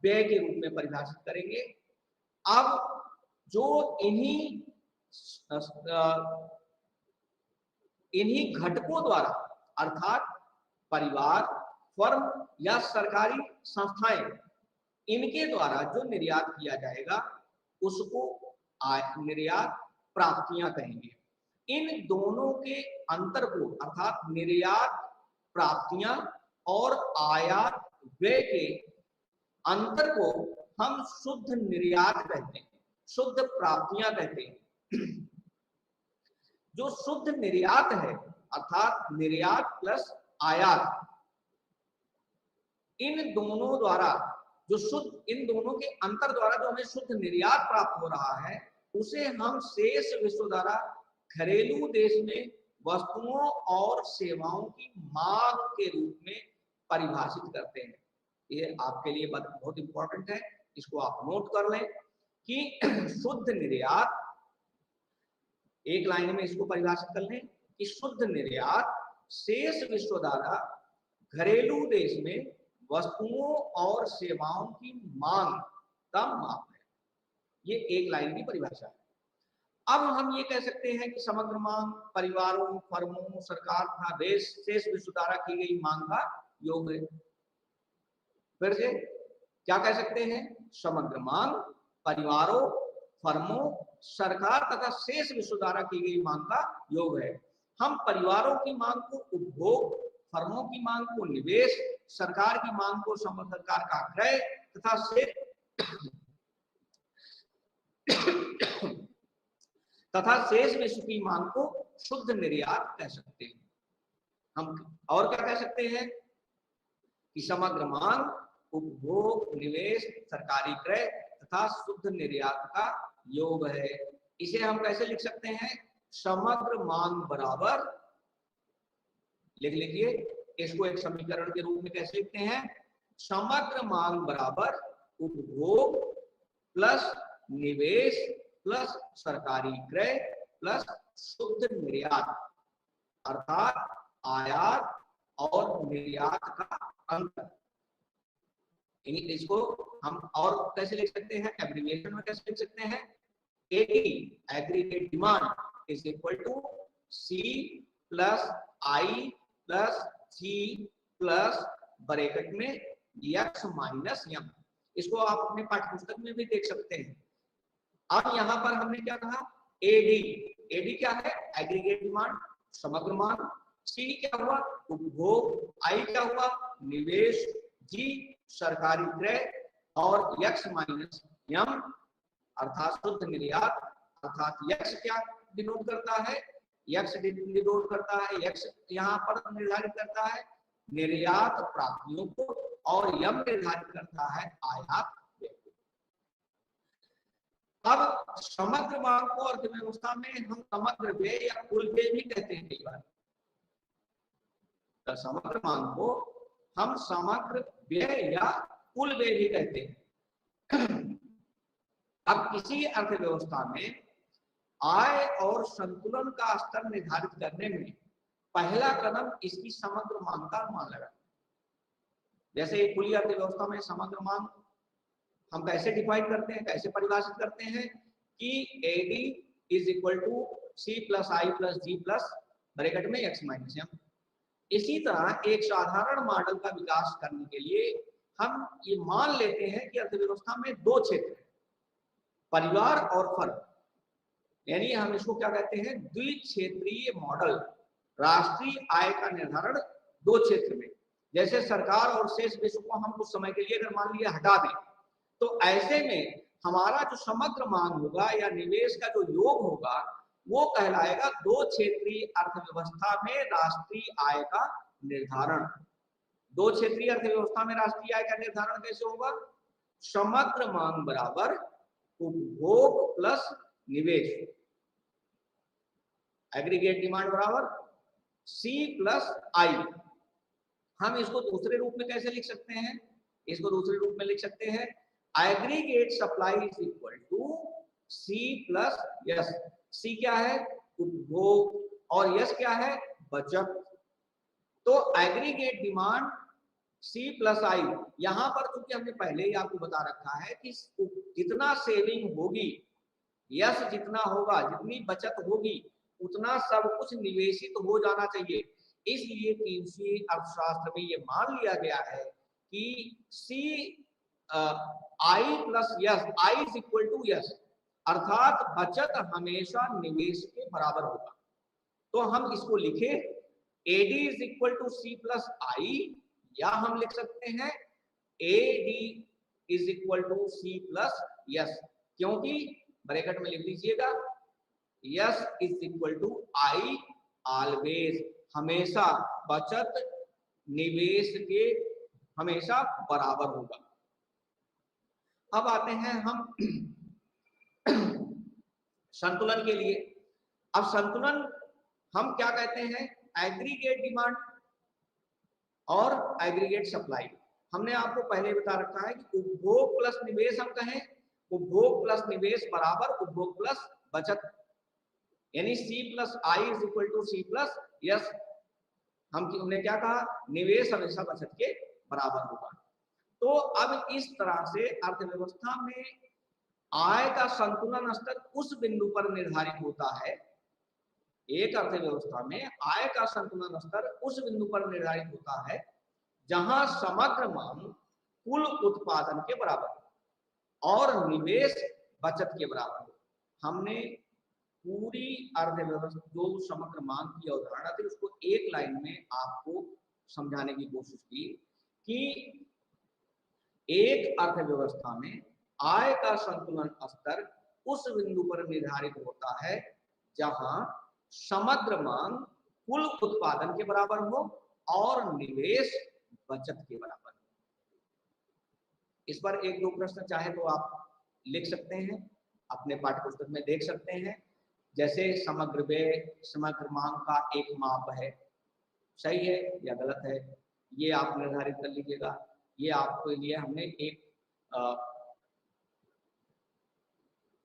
व्यय के रूप में परिभाषित करेंगे। अब जो इन्हीं घटकों द्वारा, अर्थात परिवार, फर्म या सरकारी संस्थाएं, इनके द्वारा जो निर्यात किया जाएगा उसको निर्यात प्राप्तियां कहेंगे। इन दोनों के अंतर को, अर्थात निर्यात प्राप्तियां और आयात व्यय के अंतर को हम शुद्ध निर्यात कहते हैं, शुद्ध प्राप्तियां कहते हैं। जो शुद्ध निर्यात है, अर्थात निर्यात प्लस आयात, इन दोनों द्वारा इन दोनों के अंतर द्वारा जो हमें शुद्ध निर्यात प्राप्त हो रहा है, उसे हम शेष विश्व द्वारा घरेलू देश में वस्तुओं और सेवाओं की मांग के रूप में परिभाषित करते हैं। ये आपके लिए बहुत इंपॉर्टेंट है, इसको आप नोट कर लें कि शुद्ध निर्यात, एक लाइन में इसको परिभाषित कर लें कि शुद्ध निर्यात शेष विश्व द्वारा घरेलू देश में वस्तुओं और सेवाओं की मांग का माप है। ये एक लाइन की परिभाषा है। अब हम ये कह सकते हैं कि समग्र मांग परिवारों, फर्मों, सरकार तथा देश शेष विश्व द्वारा की गई मांग का योग है। फिर से क्या कह सकते हैं? समग्र मांग परिवारों, फर्मों, सरकार तथा शेष विश्व द्वारा की गई मांग का योग है। हम परिवारों की मांग को उपभोग, फर्मों की मांग को निवेश, सरकार की मांग को सरकार का क्रय तथा शेष विश्व की मांग को शुद्ध निर्यात कह सकते हैं। हम और क्या कह सकते हैं कि समग्र मांग, उपभोग, निवेश, सरकारी क्रय तथा शुद्ध निर्यात का योग है। इसे हम कैसे लिख सकते हैं? समग्र मांग बराबर, लिख लीजिए इसको एक समीकरण के रूप में कैसे लिखते हैं? समग्र मांग बराबर उपभोग प्लस निवेश प्लस सरकारी क्रय प्लस शुद्ध निर्यात, अर्थात आयात और निर्यात का अंतर। इसको हम और कैसे लिख सकते हैं? एब्रिविएशन में कैसे लिख सकते हैं? AD, aggregate demand is equal to C plus I plus G plus bracket में एक्स माइनस एम। इसको आप अपने पाठ्यपुस्तक में भी देख सकते हैं। अब यहाँ पर हमने क्या कहा? एडी, एडी क्या है? एग्रीगेट डिमांड, समग्र मांग। सी क्या हुआ? उपभोग। आई क्या हुआ? निवेश। जी सरकारी क्रय और एक्स माइनस एम अर्थात शुद्ध निर्यात, अर्थात एक्स क्या डिनोट करता है? यक्स डिनोट करता है, यक्स यहाँ पर निर्धारित करता है निर्यात प्राप्तियों को और यम निर्धारित करता है आयात व्यय को। अब समग्र मांग को अर्थव्यवस्था में हम समग्र व्यय या कुल व्यय भी कहते हैं कई बार। तो समग्र मांग को हम समग्र व्यय या कुल व्यय भी कहते हैं। अब किसी अर्थव्यवस्था में आय और संतुलन का स्तर निर्धारित करने में पहला कदम इसकी समग्र मांग का अनुमान लगाना। जैसे एक खुली अर्थव्यवस्था में समग्र मांग हम कैसे डिफाइन करते हैं, कैसे परिभाषित करते हैं कि AD is equal to C plus I plus G plus bracket में x माइनस m। इसी तरह एक साधारण मॉडल का विकास करने के लिए हम ये मान लेते हैं कि अर्थव्यवस्था में दो क्षेत्र हैं, परिवार और फर्म, यानी हम इसको क्या कहते हैं द्विक्षेत्रीय मॉडल। राष्ट्रीय आय का निर्धारण दो क्षेत्र में, जैसे सरकार और शेष देशों को हम कुछ समय के लिए अगर मान लिया हटा दें तो ऐसे में हमारा जो समग्र मांग होगा या निवेश का जो योग होगा वो कहलाएगा दो क्षेत्रीय अर्थव्यवस्था में राष्ट्रीय आय का निर्धारण। दो क्षेत्रीय अर्थव्यवस्था में राष्ट्रीय आय का निर्धारण कैसे होगा? समग्र मांग बराबर उपभोग प्लस निवेश, एग्रीगेट डिमांड बराबर C प्लस आई। हम इसको दूसरे रूप में कैसे लिख सकते हैं? इसको दूसरे रूप में लिख सकते हैं aggregate supply is equal to C plus S. C क्या है? उपभोग और यस क्या है? बचत। तो एग्रीगेट डिमांड C प्लस आई, यहां पर क्योंकि हमने पहले ही आपको बता रखा है कि जितना सेविंग होगी, यस जितना होगा, जितनी बचत होगी उतना सब कुछ निवेशित हो जाना चाहिए। इसलिए कीन्सी अर्थशास्त्र में ये मान लिया गया है कि C I plus S, I is equal to S, अर्थात बचत हमेशा निवेश के बराबर होगा। तो हम इसको लिखे AD is equal to C plus I, या हम लिख सकते हैं AD is equal to C plus S, क्योंकि ब्रैकेट में लिख लीजिएगा S is equal to I always, हमेशा बचत निवेश के हमेशा बराबर होगा। अब आते हैं हम संतुलन के लिए। अब संतुलन हम क्या कहते हैं? एग्रीगेट डिमांड और एग्रीगेट सप्लाई। हमने आपको पहले बता रखा है कि उपभोग प्लस निवेश हम कहें, उपभोग प्लस निवेश बराबर उपभोग प्लस बचत, यानी C plus I is equal to C plus S. हमने क्या कहा? निवेश हमेशा बचत के बराबर होगा। तो अब इस तरह से अर्थव्यवस्था में आय का संतुलन स्तर उस बिंदु पर निर्धारित होता है, एक अर्थव्यवस्था में आय का संतुलन स्तर उस बिंदु पर निर्धारित होता है जहां समग्र मांग कुल उत्पादन के बराबर और निवेश बचत के बराबर हो। हमने पूरी अर्थव्यवस्था जो समग्र मांग की अवधारणा थी उसको एक लाइन में आपको समझाने की कोशिश की कि एक अर्थव्यवस्था में आय का संतुलन स्तर उस बिंदु पर निर्धारित होता है जहां समग्र मांग कुल उत्पादन के बराबर हो और निवेश बचत के बराबर हो। इस पर एक दो प्रश्न चाहे तो आप लिख सकते हैं, अपने पाठ्यपुस्तक में देख सकते हैं। जैसे समग्र व्यय समग्र मांग का एक माप है, सही है या गलत है, ये आप निर्धारित कर लीजिएगा। ये आपके लिए हमने एक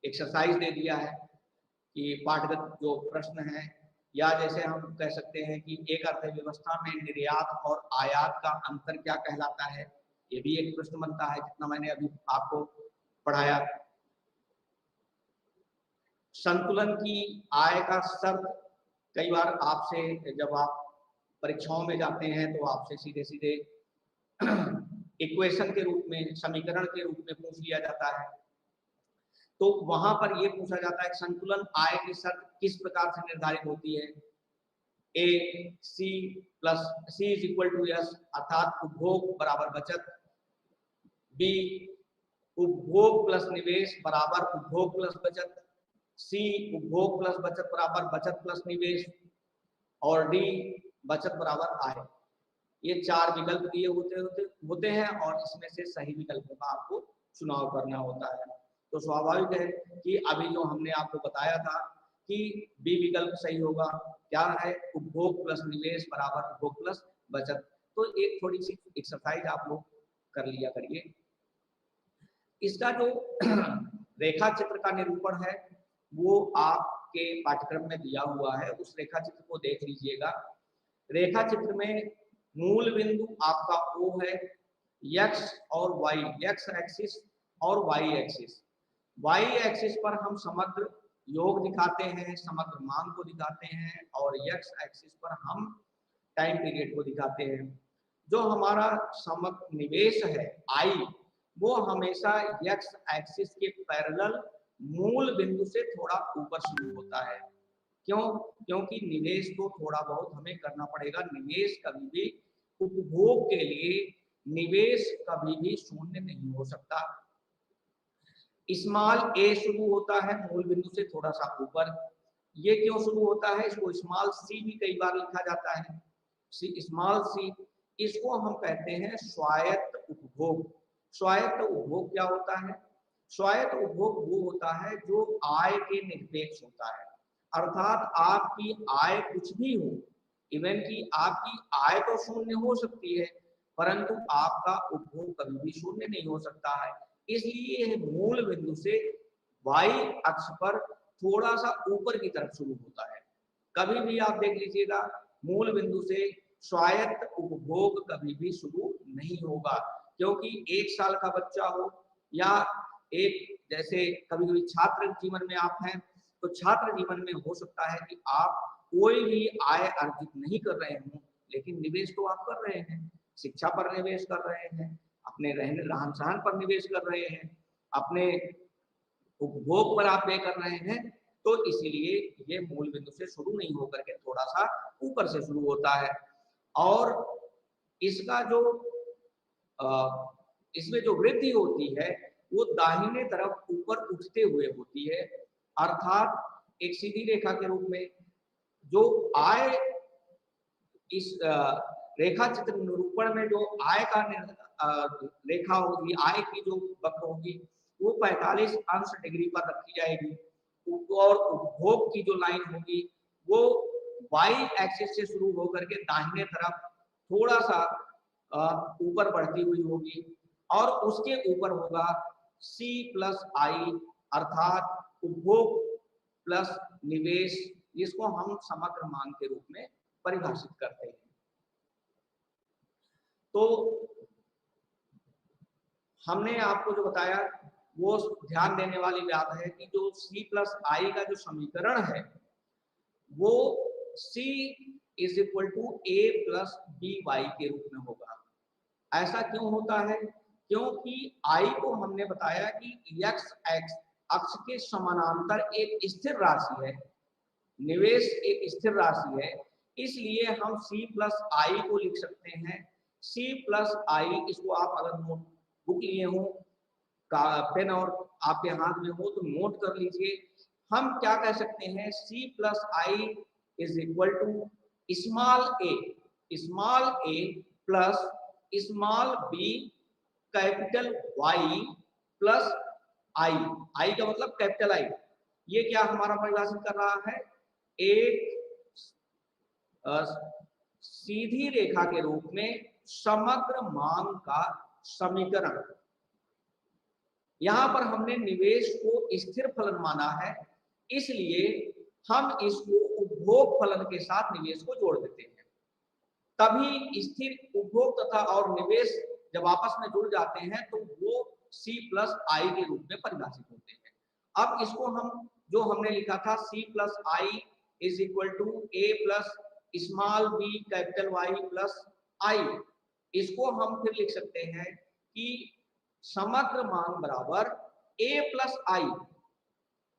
एक्सरसाइज दे दिया है कि पाठगत जो प्रश्न है, या जैसे हम कह सकते हैं कि एक अर्थव्यवस्था में निर्यात और आयात का अंतर क्या कहलाता है, ये भी एक प्रश्न बनता है जितना मैंने अभी आपको पढ़ाया। संतुलन की आय का शर्त कई बार आपसे जब आप परीक्षाओं में जाते हैं तो आपसे सीधे सीधे इक्वेशन के रूप में, समीकरण के रूप में पूछ लिया जाता है। तो वहां पर यह पूछा जाता है कि संतुलन आय की शर्त किस प्रकार से निर्धारित होती है? A C plus C is equal to S, अर्थात उपभोग बराबर बचत। B उपभोग प्लस निवेश बराबर उपभोग प्लस बचत। सी उपभोग प्लस बचत बराबर बचत प्लस निवेश, और डी बचत बराबर आय। ये 4 विकल्प दिए होते हैं और इसमें से सही विकल्पों का आपको चुनाव करना होता है। तो स्वाभाविक है कि अभी जो हमने आपको बताया था कि बी विकल्प सही होगा, क्या है, उपभोग प्लस निवेश बराबर उपभोग प्लस बचत। तो एक थोड़ी सी एक्सरसाइज आप लोग कर लिया करिए। इसका जो रेखा चित्र का निरूपण है वो आपके पाठ्यक्रम में दिया हुआ है, उस रेखा चित्र को देख लीजिएगा। रेखा चित्र में मूल बिंदु आपका O है, x और y, x एक्सिस और y एक्सिस। y एक्सिस पर हम समग्र योग दिखाते हैं, समग्र मांग को दिखाते हैं, और x एक्सिस पर हम टाइम पीरियड को दिखाते हैं। जो हमारा समग्र निवेश है I, वो हमेशा x एक्सिस के पैरेलल मूल बिंदु से थोड़ा ऊपर शुरू होता है। क्यों? क्योंकि निवेश तो थोड़ा बहुत हमें करना पड़ेगा। निवेश कभी भी उपभोग के लिए निवेश कभी भी शून्य नहीं हो सकता। स्मॉल ए शुरू होता है मूल बिंदु से थोड़ा सा ऊपर। ये क्यों शुरू होता है? इसको स्मॉल सी भी कई बार लिखा जाता है, स्मॉल सी। इसको हम कहते हैं स्वायत्त उपभोग। स्वायत्त उपभोग क्या होता है? स्वायत्त उपभोग वो होता है जो आय के निरपेक्ष होता है, अर्थात आपकी आय कुछ भी हो, इवन कि आपकी आय तो शून्य हो सकती है परंतु आपका उपभोग कभी भी शून्य नहीं हो सकता है। इसलिए मूल बिंदु से y अक्ष पर थोड़ा सा ऊपर की तरफ शुरू होता है। कभी भी आप देख लीजिएगा मूल बिंदु से स्वायत्त उपभोग कभी भी शुरू नहीं होगा, क्योंकि 1 साल का बच्चा हो या एक जैसे कभी कभी छात्र जीवन में आप हैं, तो छात्र जीवन में हो सकता है कि आप कोई भी आय अर्जित नहीं कर रहे हों, लेकिन निवेश तो आप कर रहे हैं, शिक्षा पर निवेश कर रहे हैं, अपने रहने रहन सहन पर निवेश कर रहे हैं, अपने उपभोग पर आप व्यय कर रहे हैं। तो इसीलिए ये मूल बिंदु से शुरू नहीं होकर के थोड़ा सा ऊपर से शुरू होता है। और इसका जो इसमें जो वृद्धि होती है वो दाहिने तरफ ऊपर उठते हुए होती है, अर्थात एक सीधी रेखा के रूप में। जो आय इस रेखा चित्र निरूपण में जो आय का रेखा होगी, आय की जो वक्र होगी वो 45 अंश डिग्री पर रखी जाएगी, और उपभोग की जो लाइन होगी वो y एक्सिस से शुरू होकर के दाहिने तरफ थोड़ा सा ऊपर बढ़ती हुई होगी, और उसके ऊपर होगा C प्लस I, अर्थात उपभोग प्लस निवेश, जिसको हम समग्र मांग के रूप में परिभाषित करते हैं। तो हमने आपको जो बताया वो ध्यान देने वाली बात है कि जो C प्लस I का जो समीकरण है वो C is equal to A प्लस BY के रूप में होगा। ऐसा क्यों होता है? क्योंकि I को हमने बताया कि x अक्ष के समानांतर एक स्थिर राशि है, निवेश एक स्थिर राशि है, इसलिए हम C प्लस I को लिख सकते हैं C प्लस I। इसको आप अगर नोटबुक लिए हो, पेन और आपके हाथ में हो तो नोट कर लीजिए। हम क्या कह सकते हैं? C plus I is equal to small a plus small b capital Y plus I का मतलब कैपिटल I। ये क्या हमारा परिभाषित कर रहा है? एक सीधी रेखा के रूप में समग्र मांग का समीकरण। यहां पर हमने निवेश को स्थिर फलन माना है, इसलिए हम इसको उपभोग फलन के साथ निवेश को जोड़ देते हैं। तभी स्थिर उपभोग तथा और निवेश जब आपस में जुड़ जाते हैं तो वो C प्लस I के रूप में परिभाषित होते हैं। अब इसको हम जो हमने लिखा था C plus I is equal to A plus small b capital Y plus I, इसको हम फिर लिख सकते हैं कि समग्र मांग बराबर A plus I।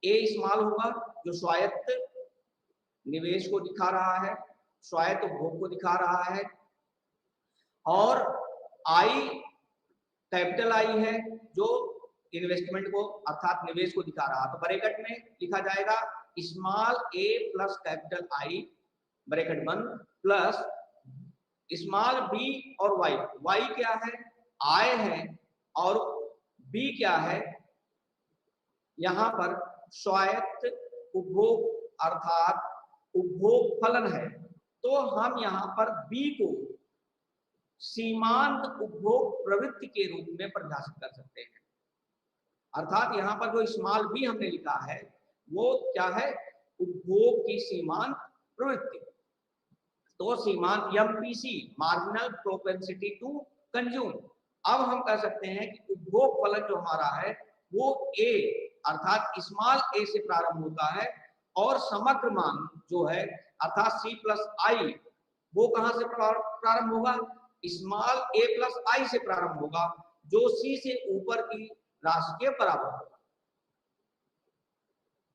A small होगा जो स्वायत्त निवेश को दिखा रहा है, स्वायत्त उपभोग को दिखा रहा है, और I कैपिटल I है जो इन्वेस्टमेंट को अर्थात निवेश को दिखा रहा, तो ब्रैकेट में लिखा जाएगा small a plus capital I bracket बंद प्लस स्मॉल b और y क्या है, आय है, और b क्या है, यहां पर स्वायत्त उपभोग अर्थात उपभोग फलन है। तो हम यहां पर b को सीमांत उपभोग प्रवृत्ति के रूप में परिभाषित कर सकते हैं। अर्थात यहाँ पर जो स्मॉल b हमने लिखा है वो क्या है, उपभोग की सीमांत प्रवृत्ति। तो सीमांत MPC marginal propensity to consume. अब हम कह सकते हैं कि उपभोग फलन जो हमारा है वो A अर्थात स्मॉल a से प्रारंभ होता है, और समग्र मांग जो है अर्थात C प्लस I वो कहां से प्रारंभ होगा, स्मॉल a प्लस I से प्रारंभ होगा, जो C से ऊपर की राशि के बराबर होगा।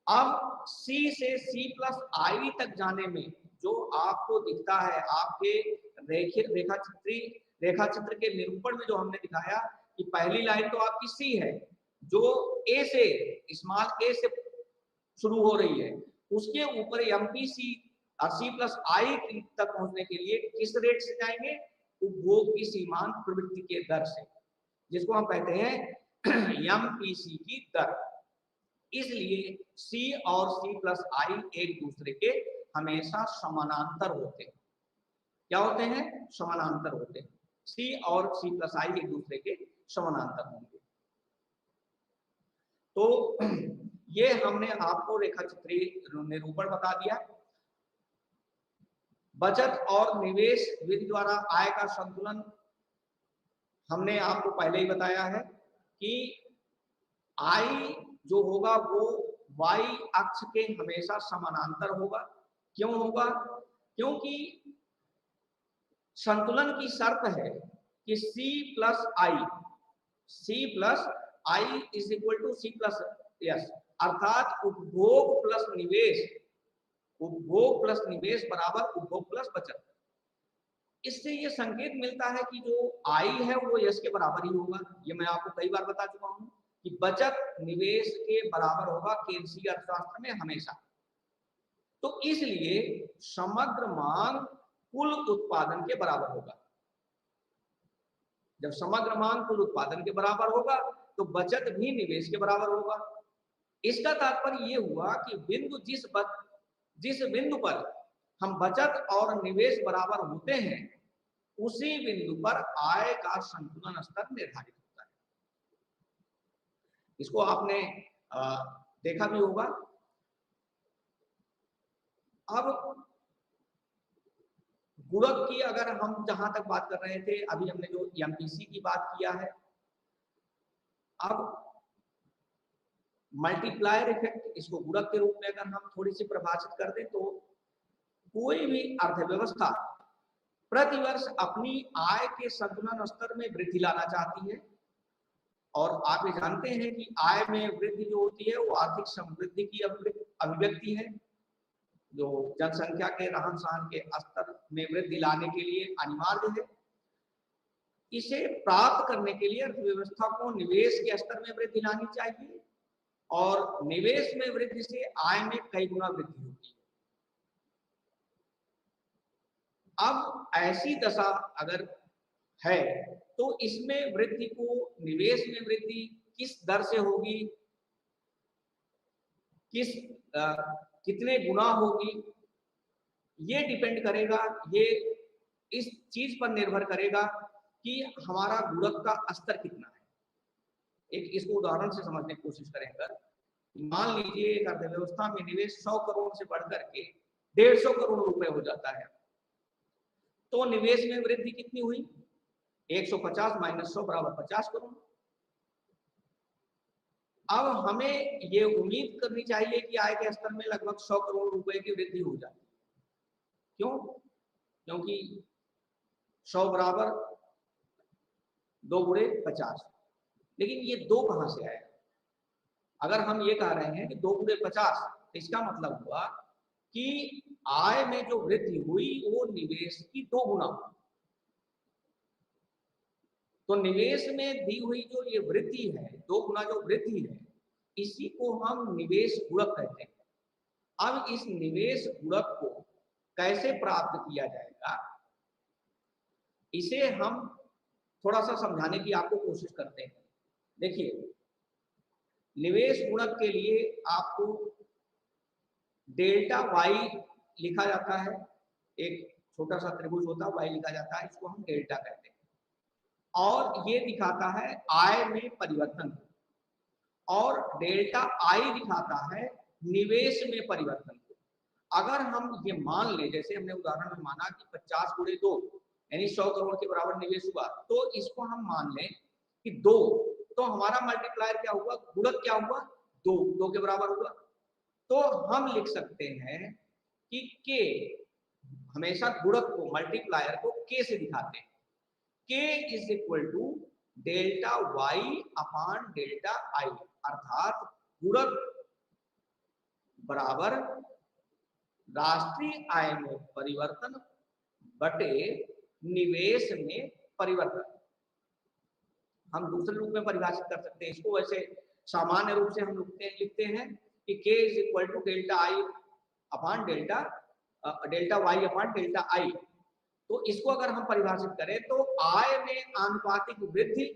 अब C से C प्लस I तक जाने में जो आपको दिखता है आपके रेखा चित्र के निरूपण में जो हमने दिखाया कि पहली लाइन तो आपकी C है जो A से स्मॉल a से शुरू हो रही है, उसके ऊपर MPC और C प्लस I तक पहुंचने के लिए किस रेट से जाएंगे, उपभोग की सीमांत प्रवृत्ति के दर से, जिसको हम कहते हैं MPC की दर। इसलिए C और C प्लस I एक दूसरे के हमेशा समानांतर होते हैं। क्या होते हैं, समानांतर होते हैं। C और C प्लस I एक दूसरे के समानांतर होंगे। तो ये हमने आपको रेखाचित्रीय निरूपण बता दिया। बचत और निवेश विधि द्वारा आय का संतुलन हमने आपको पहले ही बताया है कि आय जो होगा वो y अक्ष के हमेशा समानांतर होगा। क्यों होगा, क्योंकि संतुलन की शर्त है कि C plus I is equal to C plus S, अर्थात उपभोग प्लस निवेश बराबर उपभोग प्लस बचत। इससे ये संकेत मिलता है कि जो I है वो यश के बराबर ही होगा। ये मैं आपको कई बार बता चुका हूं कि बचत निवेश के बराबर होगा केंद्रीय अर्थशास्त्र में हमेशा। तो इसलिए समग्र मांग कुल उत्पादन के बराबर होगा। जब समग्र मांग कुल उत्पादन के बराबर होगा तो बचत भी निवेश के बराबर होगा। इसका तात्पर्य ये हुआ कि जिस बिंदु पर हम बचत और निवेश बराबर होते हैं उसी बिंदु पर आय का संतुलन स्तर निर्धारित होता है। इसको आपने देखा भी होगा। अब गुणक की अगर हम जहां तक बात कर रहे थे, अभी हमने जो MPC की बात किया है, अब मल्टीप्लायर इफेक्ट, इसको गुणक के रूप में अगर हम थोड़ी सी परिभाषित कर दें तो कोई भी अर्थव्यवस्था प्रतिवर्ष अपनी आय के संतुलन स्तर में वृद्धि लाना चाहती है। और आप ये जानते हैं कि आय में वृद्धि जो होती है वो आर्थिक समृद्धि की अभिव्यक्ति है, जो जनसंख्या के रहन सहन के स्तर में वृद्धि लाने के लिए अनिवार्य है। इसे प्राप्त करने के लिए अर्थव्यवस्था को निवेश के स्तर में वृद्धि लानी चाहिए, और निवेश में वृद्धि से आय में कई गुना वृद्धि होती है। अब ऐसी दशा अगर है तो इसमें वृद्धि को, निवेश में वृद्धि किस दर से होगी, कितने गुना होगी, ये डिपेंड करेगा, ये इस चीज पर निर्भर करेगा कि हमारा गुणक का स्तर कितना है। एक इसको उदाहरण से समझने की कोशिश करेंगे। मान लीजिए एक अर्थव्यवस्था में निवेश 100 करोड़ से बढ़कर के 150 करोड़ रुपए हो जाता है, तो निवेश में वृद्धि कितनी हुई, 150 माइनस 100 बराबर 50 करोड़। अब हमें ये उम्मीद करनी चाहिए कि आय के स्तर में लगभग 100 करोड़ रुपए की वृद्धि हो जाए। क्यों, क्योंकि 100 बराबर 2 गुणे 50, लेकिन ये 2 कहां से आए। अगर हम ये कह रहे हैं कि 2 गुणे 50, तो इसका मतलब हुआ कि आय में जो वृद्धि हुई वो निवेश की 2 गुना। तो निवेश में दी हुई जो ये वृद्धि है, 2 गुना जो वृद्धि है, इसी को हम निवेश गुणक कहते हैं। अब इस निवेश गुणक को कैसे प्राप्त किया जाएगा, इसे हम थोड़ा सा समझाने की आपको कोशिश करते हैं। देखिए, निवेश गुणक के लिए आपको डेल्टा वाई लिखा जाता है, एक छोटा सा त्रिभुज होता है, वाई लिखा जाता है, इसको हम डेल्टा कहते हैं, और ये दिखाता है आय में परिवर्तन, और डेल्टा आई दिखाता है निवेश में परिवर्तन को। अगर हम ये मान ले, जैसे हमने उदाहरण में माना कि 50 गुणे 2 यानी 100 करोड़ के बराबर निवेश हुआ, तो इसको हम मान लें कि 2, तो हमारा मल्टीप्लायर क्या हुआ, गुणक क्या हुआ, 2 के बराबर हुआ। तो हम लिख सकते हैं कि के, हमेशा गुणक को, मल्टीप्लायर को के से दिखाते हैं। K is equal to delta Y upon delta I, अर्थात गुणक बराबर राष्ट्रीय आय में परिवर्तन बटे निवेश में परिवर्तन। हम दूसरे रूप में परिभाषित कर सकते हैं इसको। वैसे सामान्य रूप से हम लिखते हैं कि K is equal to delta I upon delta Y upon delta I. तो इसको अगर हम परिभाषित करें तो आय में आनुपातिक वृद्धि,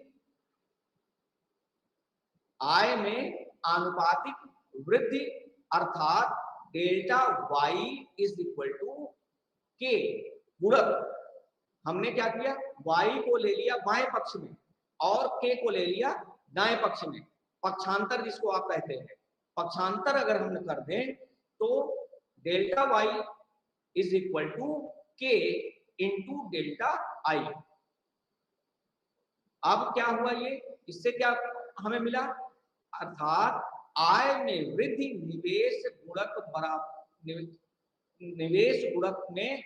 आय में आनुपातिक वृद्धि अर्थात delta Y is equal to K गुणक। हमने क्या किया, वाई को ले लिया बाएं पक्ष में और के को ले लिया दाएं पक्ष में, पक्षांतर जिसको आप कहते हैं। पक्षांतर अगर हम कर दें तो delta Y is equal to K into delta I. अब क्या हुआ, ये इससे क्या हमें मिला, अर्थात आय में वृद्धि निवेश गुणक बराबर, निवेश गुणक में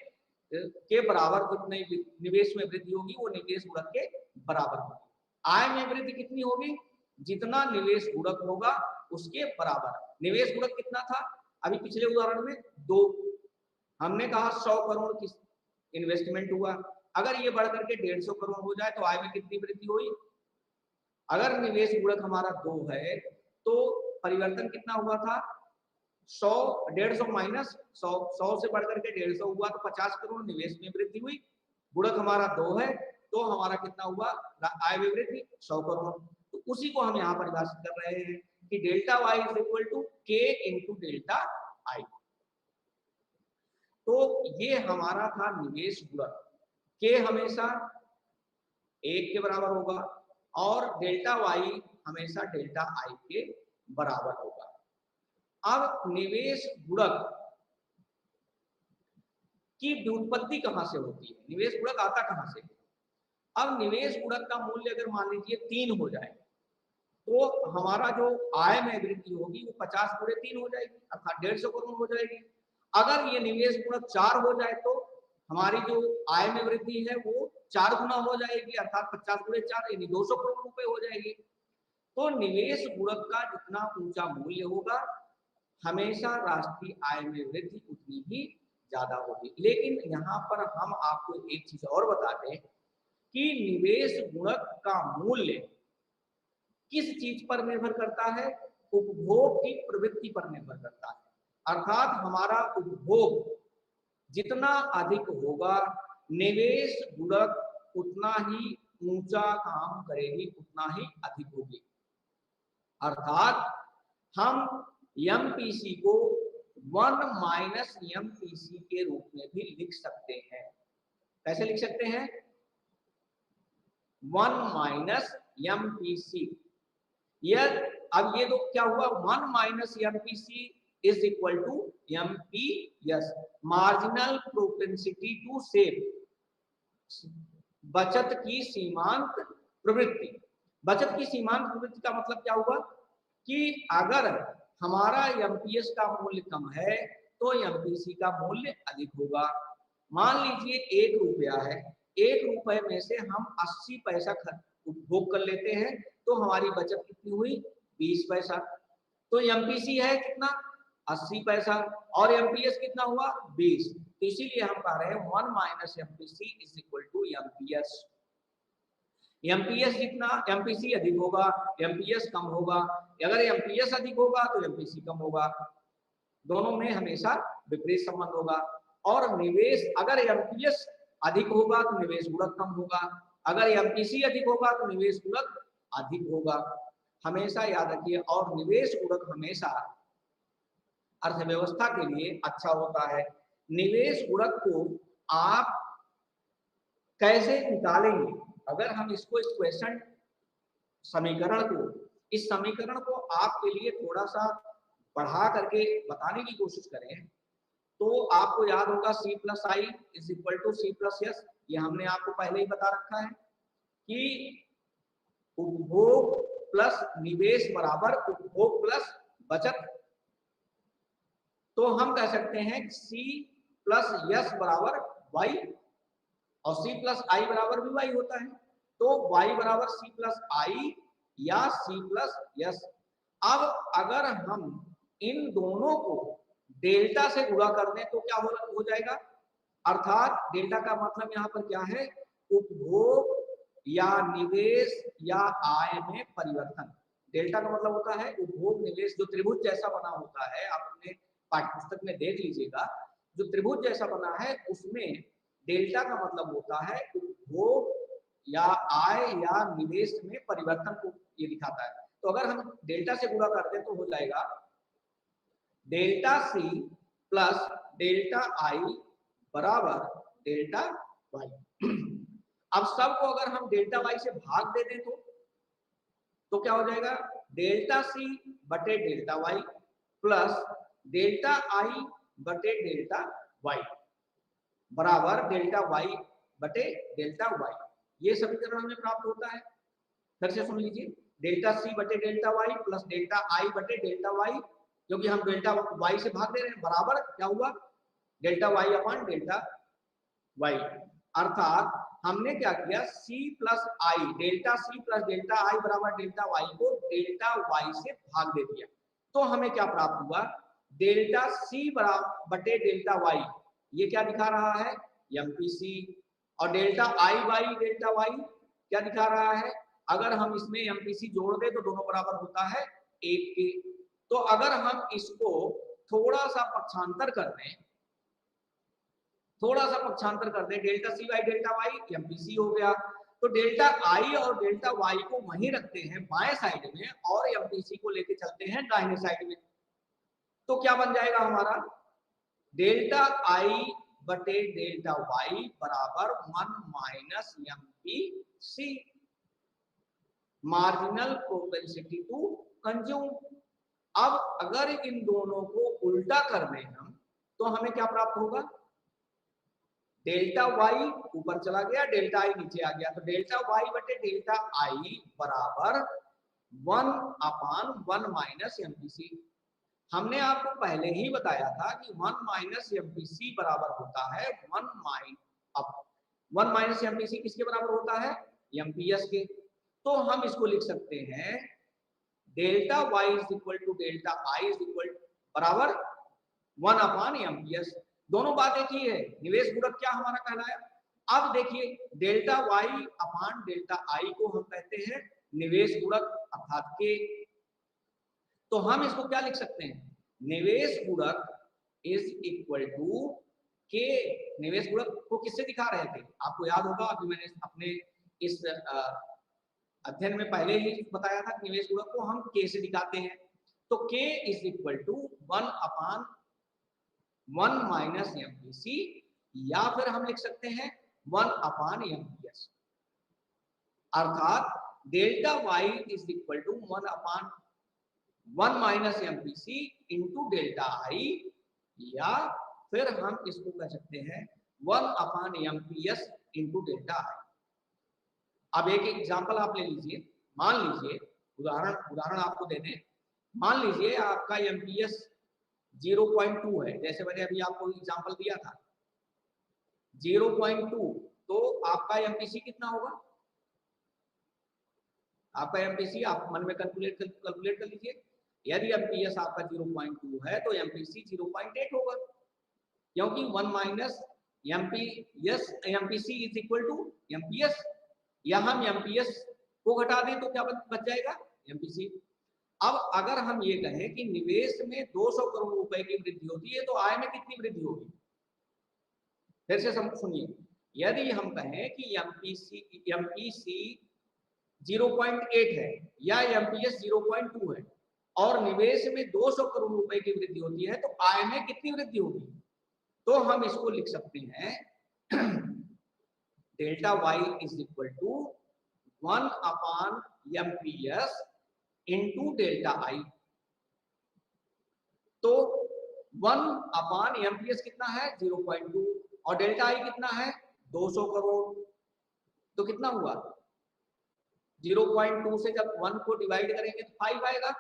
के बराबर जितने निवेश में वृद्धि होगी वो निवेश गुणक के बराबर होगी। आय में वृद्धि कितनी होगी, जितना निवेश गुणक होगा उसके बराबर। निवेश गुणक कितना था अभी पिछले उदाहरण में, 2। हमने कहा 100 करोड़ की इन्वेस्टमेंट हुआ, अगर ये बढ़ करके 150 करोड़ हो जाए तो आय में कितनी वृद्धि हुई। अगर निवेश गुणक हमारा 2 है तो परिवर्तन कितना हुआ था, 100, 150 माइनस 100, 100 से बढ़ करके 150 हुआ तो 50 करोड़ निवेश में वृद्धि हुई। गुणक हमारा 2 है तो हमारा कितना हुआ, आय में वृद्धि 100 करोड़। तो उसी को हम यहाँ परिभाषित कर रहे हैं कि delta Y is equal to K into delta I. तो ये हमारा था निवेश गुणक। के हमेशा 1 के बराबर होगा और डेल्टा वाई हमेशा डेल्टा आई के बराबर होगा। अब निवेश गुणक की व्युत्पत्ति कहां से होती है, निवेश गुणक आता कहां से। अब निवेश गुणक का मूल्य अगर मान लीजिए 3 हो जाए तो हमारा जो आय में वृद्धि होगी वो 50 गुणे 3 हो जाएगी, अर्थात 150 करोड़ हो जाएगी। अगर ये निवेश गुणक 4 हो जाए तो हमारी जो आय में वृद्धि है वो 4 गुना हो जाएगी, अर्थात 50 गुणे 4 यानी 200 करोड़ रुपए हो जाएगी। तो निवेश गुणक का जितना ऊंचा मूल्य होगा हमेशा राष्ट्रीय आय में वृद्धि उतनी ही ज्यादा होगी। लेकिन यहाँ पर हम आपको एक चीज और बता दें कि निवेश गुणक का मूल्य किस चीज पर निर्भर करता है, उपभोग की प्रवृत्ति पर निर्भर करता है। अर्थात हमारा उपभोग जितना अधिक होगा निवेश गुणक उतना ही ऊंचा काम करेगी, उतना ही अधिक होगी। अर्थात हम एमपीसी को 1 माइनस एमपीसी के रूप में भी लिख सकते हैं। कैसे लिख सकते हैं, 1 माइनस एमपीसी। अब ये तो क्या हुआ, 1 minus MPC is equal to MPS, marginal propensity to save, बचत की सीमांत प्रवृत्ति। बचत की सीमांत प्रवृत्ति का मतलब क्या हुआ कि अगर हमारा एमपीएस का मूल्य कम है तो एमपीसी का मूल्य अधिक होगा। मान लीजिए 1 रुपया है, 1 रुपए में से हम 80 पैसा उपभोग कर लेते हैं तो हमारी बचत कितनी हुई, 20 पैसा। तो एमपीसी है कितना, 80 पैसा, और एमपीएस कितना हुआ, 20। तो इसीलिए हम कह रहे हैं 1 minus MPC is equal to MPS. MPS जितना एमपीसी अधिक होगा, एमपीएस कम होगा। अगर एमपीएस अधिक होगा तो एमपीसी कम होगा, दोनों में हमेशा विपरीत संबंध होगा। और निवेश, अगर एमपीएस अधिक होगा तो निवेश गुणक कम होगा, अगर एमपीसी अधिक होगा तो निवेश गुणक अधिक होगा, हमेशा याद रखिए। और निवेश गुणक हमेशा अर्थव्यवस्था के लिए अच्छा होता है। निवेश गुणक को आप कैसे निकालेंगे? अगर हम इसको इक्वेशन समीकरण को, इस समीकरण को आपके लिए थोड़ा सा बढ़ा करके बताने की कोशिश करें तो आपको याद होगा C plus I is equal to C plus S. ये हमने आपको पहले ही बता रखा है कि उपभोग प्लस निवेश बराबर उपभोग प्लस बचत। तो हम कह सकते हैं सी प्लस एस बराबर वाई, और सी प्लस आई बराबर भी वाई होता है। तो वाई बराबर सी प्लस आई या सी प्लस एस। अब अगर हम इन दोनों को डेल्टा से गुणा कर दें तो क्या हो जाएगा? अर्थात डेल्टा का मतलब यहाँ पर क्या है? उपभोग या निवेश या आय में परिवर्तन। डेल्टा का मतलब होता है उपभोग निवेश, जो त्रिभुज जैसा बना होता है, आप अपने पाठ्यपुस्तक में देख लीजिएगा, जो त्रिभुज जैसा बना है उसमें डेल्टा का मतलब होता है उपभोग या आय या निवेश में परिवर्तन को ये दिखाता है। तो अगर हम डेल्टा से गुणा कर दें तो हो जाएगा delta C plus delta I बराबर डेल्टा वाई। अब सबको अगर हम डेल्टा वाई से भाग दे दें तो क्या हो जाएगा? डेल्टा सी बटे delta Y plus delta I बटे डेल्टा वाई बराबर डेल्टा वाई बटे डेल्टा वाई। ये समीकरण हमें प्राप्त होता है। फिर से सुन लीजिए, डेल्टा सी बटे delta Y plus delta I बटे डेल्टा वाई, क्योंकि हम डेल्टा वाई से भाग दे रहे हैं, बराबर क्या हुआ? Delta Y upon delta Y. अर्थात हमने क्या किया, C plus I, delta C plus delta I बराबर डेल्टा वाई को डेल्टा वाई से भाग दे दिया। तो हमें क्या प्राप्त हुआ? डेल्टा सी बराबर बटे डेल्टा वाई, ये क्या दिखा रहा है? एमपीसी। और delta I by delta Y क्या दिखा रहा है? अगर हम इसमें एमपीसी जोड़ दें तो दोनों बराबर होता है 1 के। तो अगर हम इसको थोड़ा सा पक्षांतर कर दें, delta C by delta Y MPC हो गया। तो डेल्टा आई और डेल्टा वाई को वहीं रखते हैं बाएं साइड में और एमपीसी को लेके चलते हैं दाहिने साइड में। तो क्या बन जाएगा हमारा? डेल्टा आई बटे डेल्टा वाई बराबर 1 minus MPC, marginal propensity to consume. अब अगर इन दोनों को उल्टा कर दें हम तो हमें क्या प्राप्त होगा? डेल्टा वाई ऊपर चला गया, डेल्टा आई नीचे आ गया। तो डेल्टा वाई बटे डेल्टा आई बराबर 1 अपान 1 माइनस एमपीसी। हमने आपको पहले ही बताया था कि 1 माइनस एमपीसी बराबर होता है 1 माइनस एमपीसी किसके बराबर होता है? एमपीएस के। तो हम इसको लिख सकते हैं delta Y is equal to delta I is equal बराबर 1 अपान एमपीएस। दोनों बात एक ही है। निवेश गुणक क्या हमारा कहलाया? अब देखिए, delta Y upon delta I को हम कहते हैं निवेश गुणक अर्थात के। तो हम इसको क्या लिख सकते हैं? निवेश गुणक इज इक्वल टू के। निवेश गुणक को किससे दिखा रहे थे? आपको याद होगा, अभी मैंने अपने इस अध्ययन में पहले ही बताया था कि निवेश गुणक को हम के से दिखाते हैं। तो K is equal to 1 upon 1 minus MPC, या फिर हम लिख सकते हैं 1 अपान एमपीएस। अर्थात delta Y is equal to 1 upon 1 minus MPC into delta I, या फिर हम इसको कह सकते हैं 1 upon MPS into delta I. अब एक एग्जांपल आप ले लीजिए। मान लीजिए, उदाहरण आपको दे दें। मान लीजिए आपका एमपीएस 0.2 है, जैसे मैंने अभी आपको एग्जांपल दिया था 0.2। तो आपका एमपीसी कितना होगा? आपका एमपीसी आप मन में कैलकुलेट कर लीजिए। यदि एमपीएस आपका 0.2 है तो एमपीसी 0.8 होगा, क्योंकि 1 minus MPS MPC is equal to MPS. या हम एमपीएस को घटा दें तो क्या बच जाएगा, एमपीसी। अब अगर हम ये कहें कि निवेश में 200 करोड़ रुपए की वृद्धि होती है तो आय में कितनी वृद्धि होगी, फिर से सुनिए, यदि हम कहें कि एमपीसी 0.8 है या एमपीएस 0.2 है और निवेश में 200 करोड़ रुपए की वृद्धि होती है तो आय में कितनी वृद्धि होगी, तो हम इसको लिख सकते हैं delta Y is equal to 1 upon MPS into delta I. तो 1 अपॉन एमपीएस कितना है 0.2 और डेल्टा आई कितना है 200 करोड़, तो कितना हुआ 0.2 से जब 1 को डिवाइड करेंगे तो 5 आएगा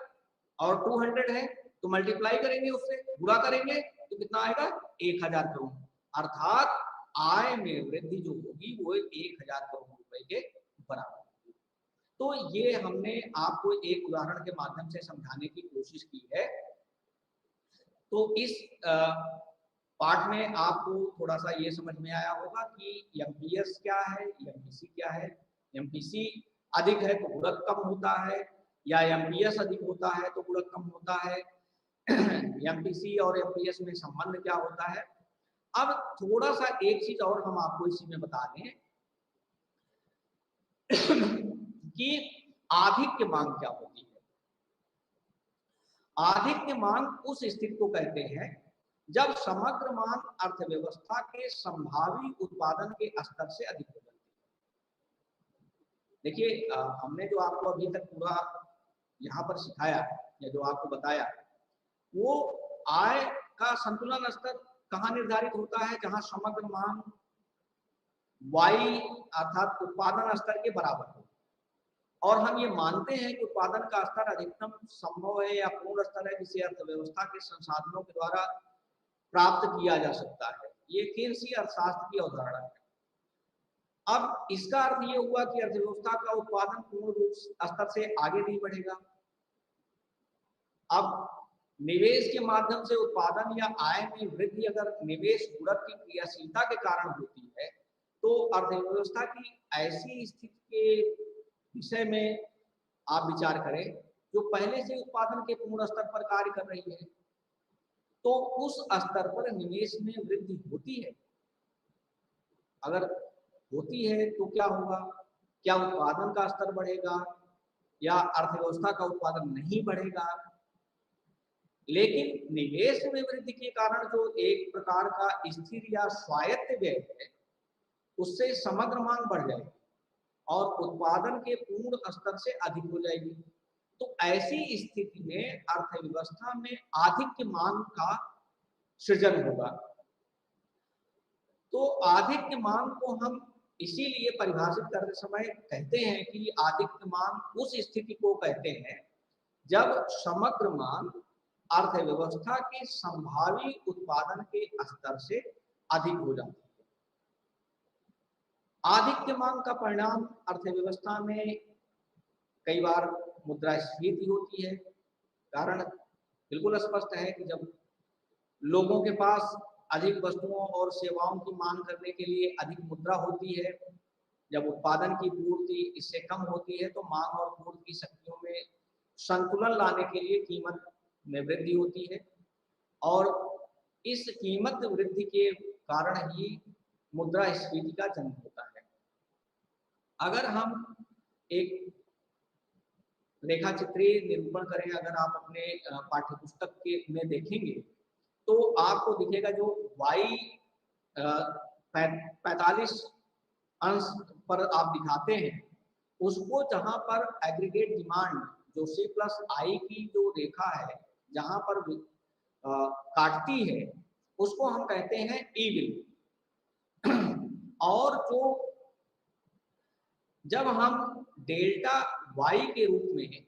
और 200 है तो मल्टीप्लाई करेंगे, उससे गुणा करेंगे तो कितना आएगा 1000 करोड़। अर्थात आय में वृद्धि जो होगी वो 1000 करोड़ रुपए के बराबर। तो ये हमने आपको एक उदाहरण के माध्यम से समझाने की कोशिश की है। तो इस पार्ट में आपको थोड़ा सा ये समझ में आया होगा कि एमपीएस क्या है, एमपीसी क्या है। एमपीसी अधिक है तो गुणक कम होता है, या एमपीएस अधिक होता है तो गुणक कम होता है। एमपीसी और एमपीएस में संबंध क्या होता है। अब थोड़ा सा एक चीज और हम आपको इसी में बता दें कि आधिक्य मांग क्या होती है। आधिक्य मांग उस स्थिति को कहते हैं जब समग्र मांग अर्थव्यवस्था के संभावी उत्पादन के स्तर से अधिक हो जाती है। देखिए हमने जो आपको अभी तक पूरा यहाँ पर सिखाया या जो आपको बताया, वो आय का संतुलन स्तर कहाँ निर्धारित होता है, जहां समग्र मांग वाई अर्थात उत्पादन स्तर के बराबर हो और हम ये मानते हैं कि उत्पादन का स्तर अधिकतम संभव है या पूर्ण स्तर है जिसे अर्थव्यवस्था के संसाधनों के द्वारा प्राप्त किया जा सकता है। ये केन्सी अर्थशास्त्र की अवधारणा है। अब इसका अर्थ ये हुआ कि अर्थव्यवस्था का उत्पादन पूर्ण रूप स्तर से आगे नहीं बढ़ेगा। अब निवेश के माध्यम से उत्पादन या आय में वृद्धि अगर निवेश गुणक की क्रियाशीलता के कारण होती है तो अर्थव्यवस्था की ऐसी स्थिति के विषय में आप विचार करें जो पहले से उत्पादन के पूर्ण स्तर पर कार्य कर रही है, तो उस स्तर पर निवेश में वृद्धि होती है। अगर होती है तो क्या होगा, क्या उत्पादन का स्तर बढ़ेगा या अर्थव्यवस्था का उत्पादन नहीं बढ़ेगा। लेकिन निवेश में वृद्धि के कारण जो एक प्रकार का स्थिर या स्वायत्त व्यय है उससे समग्र मांग बढ़ जाएगी और उत्पादन के पूर्ण स्तर से अधिक हो जाएगी। तो ऐसी स्थिति में अर्थव्यवस्था में आधिक्य मांग का सृजन होगा। तो आधिक्य मांग को हम इसीलिए परिभाषित करते समय कहते हैं कि आधिक्य मांग उस स्थिति को कहते हैं जब समग्र मांग अर्थव्यवस्था के संभावी उत्पादन के स्तर से अधिक हो जाती है। आधिक्य मांग का परिणाम अर्थव्यवस्था में कई बार मुद्रास्फीति होती है। कारण बिल्कुल स्पष्ट है कि जब लोगों के पास अधिक वस्तुओं और सेवाओं की मांग करने के लिए अधिक मुद्रा होती है, जब उत्पादन की पूर्ति इससे कम होती है तो मांग और पूर्ति की शक्तियों में संतुलन लाने के लिए कीमत में वृद्धि होती है और इस कीमत वृद्धि के कारण ही मुद्रास्फीति का जन्म होता है। अगर हम एक रेखा चित्रीय निरूपण करें, अगर आप अपने पाठ्यपुस्तक के में देखेंगे तो आपको दिखेगा जो y 45 अंश पर आप दिखाते हैं उसको जहां पर एग्रीगेट डिमांड जो C प्लस आई की जो रेखा है जहां पर काटती है उसको हम कहते हैं ई बिंदु। और जो जब हम डेल्टा y के रूप में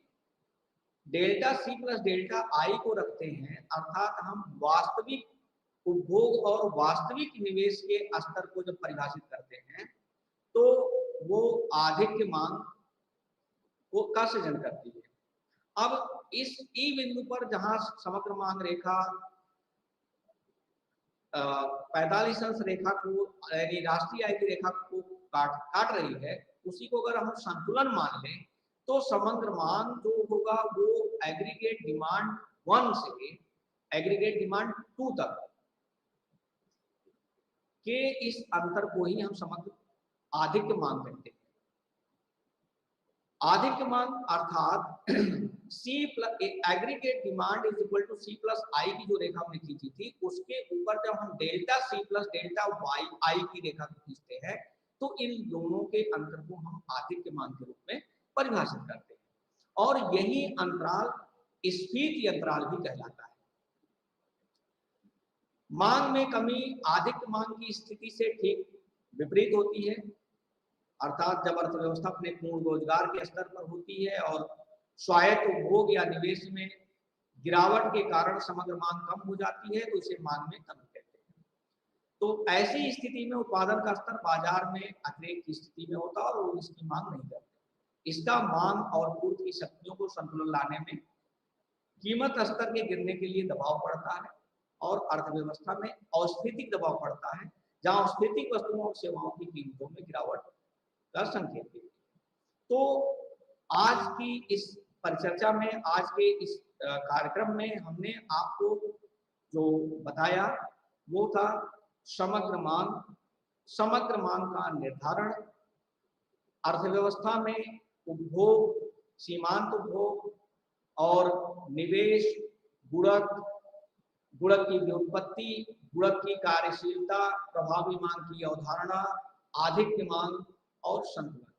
delta C plus delta I को रखते हैं अर्थात हम वास्तविक उपभोग और वास्तविक निवेश के स्तर को जब परिभाषित करते हैं तो वो आधिक्य मांग को का सृजन करती है। अब इस ई बिंदु पर जहां समग्र मांग रेखा 45 अंश रेखा को यानी राष्ट्रीय आय की रेखा को काट रही है उसी को अगर हम संतुलन मान लें तो समग्र मांग जो होगा वो एग्रीगेट डिमांड 1 से एग्रीगेट डिमांड 2 तक के इस अंतर को ही हम समग्र आधिक्य मांग कहते हैं। आधिक्य मांग अर्थात C plus aggregate demand is equal to C plus I की जो रेखा हमने खींची थी उसके ऊपर जब हम delta C plus delta Y I की रेखा को खींचते हैं तो इन दोनों के अंतर को हम आधिक्य मांग के रूप में परिभाषित करते हैं और यही अंतराल स्फीति अंतराल भी कहलाता है। मांग में कमी आधिक्य मांग की स्थिति से ठीक विपरीत होती है, अर्थात जब अर्थव्यवस्था अपने पूर्ण रोजगार के स्तर पर होती है और स्वायत्त उपभोग या निवेश में गिरावट के कारण समग्र मांग कम हो जाती है तो इसे मांग में कमी कहते हैं। तो ऐसी स्थिति में उत्पादन का स्तर बाजार में अतिरेक की स्थिति में होता है और इसकी मांग नहीं करते। इसका मांग और पूर्ति की शक्तियों को संतुलन लाने में कीमत स्तर के गिरने के लिए दबाव पड़ता है और अर्थव्यवस्था में अस्फीतिक दबाव पड़ता है जहां अस्फीतिक वस्तुओं और सेवाओं की कीमतों में गिरावट का संकेत देती है। तो आज की इस परिचर्चा में, आज के इस कार्यक्रम में हमने आपको जो बताया वो था समग्र मांग, समग्र मांग का निर्धारण, अर्थव्यवस्था में उपभोग, सीमांत उपभोग और निवेश, गुणक, गुणक की व्युत्पत्ति, गुणक की कार्यशीलता, प्रभावी मांग की अवधारणा, आधिक्य मांग और संतुलन।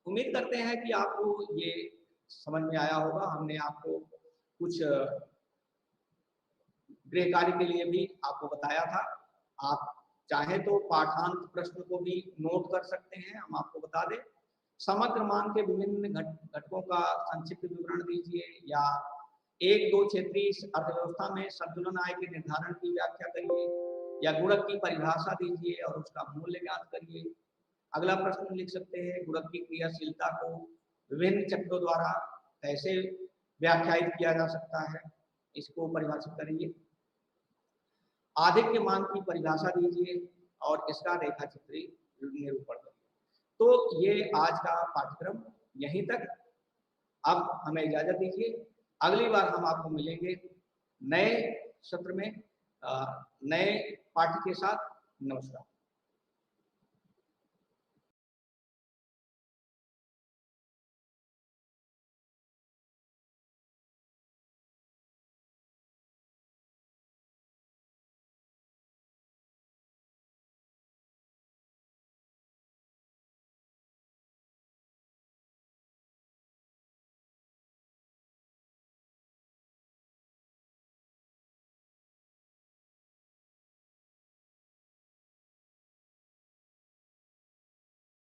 उम्मीद करते हैं कि आपको ये समझ में आया होगा। हमने आपको कुछ गृह कार्य के लिए भी आपको बताया था। आप चाहे तो पाठांत प्रश्न को भी नोट कर सकते हैं, हम आपको बता दें। समग्र मांग के विभिन्न घटकों का संक्षिप्त विवरण दीजिए या 1-2 क्षेत्रीय अर्थव्यवस्था में संतुलन आय के निर्धारण की व्याख्या करिए या गुणक की परिभाषा दीजिए और उसका मूल्य ज्ञात करिए। अगला प्रश्न लिख सकते हैं, गुणक की क्रियाशीलता को विभिन्न चक्रों द्वारा कैसे व्याख्यायित किया जा सकता है, इसको परिभाषित करिए। आधिक्य मांग की परिभाषा दीजिए और इसका रेखाचित्रीय निरूपण करिए। तो ये आज का पाठ्यक्रम यहीं तक। अब हमें इजाजत दीजिए, अगली बार हम आपको मिलेंगे नए सत्र में नए पाठ्य के साथ। नमस्कार।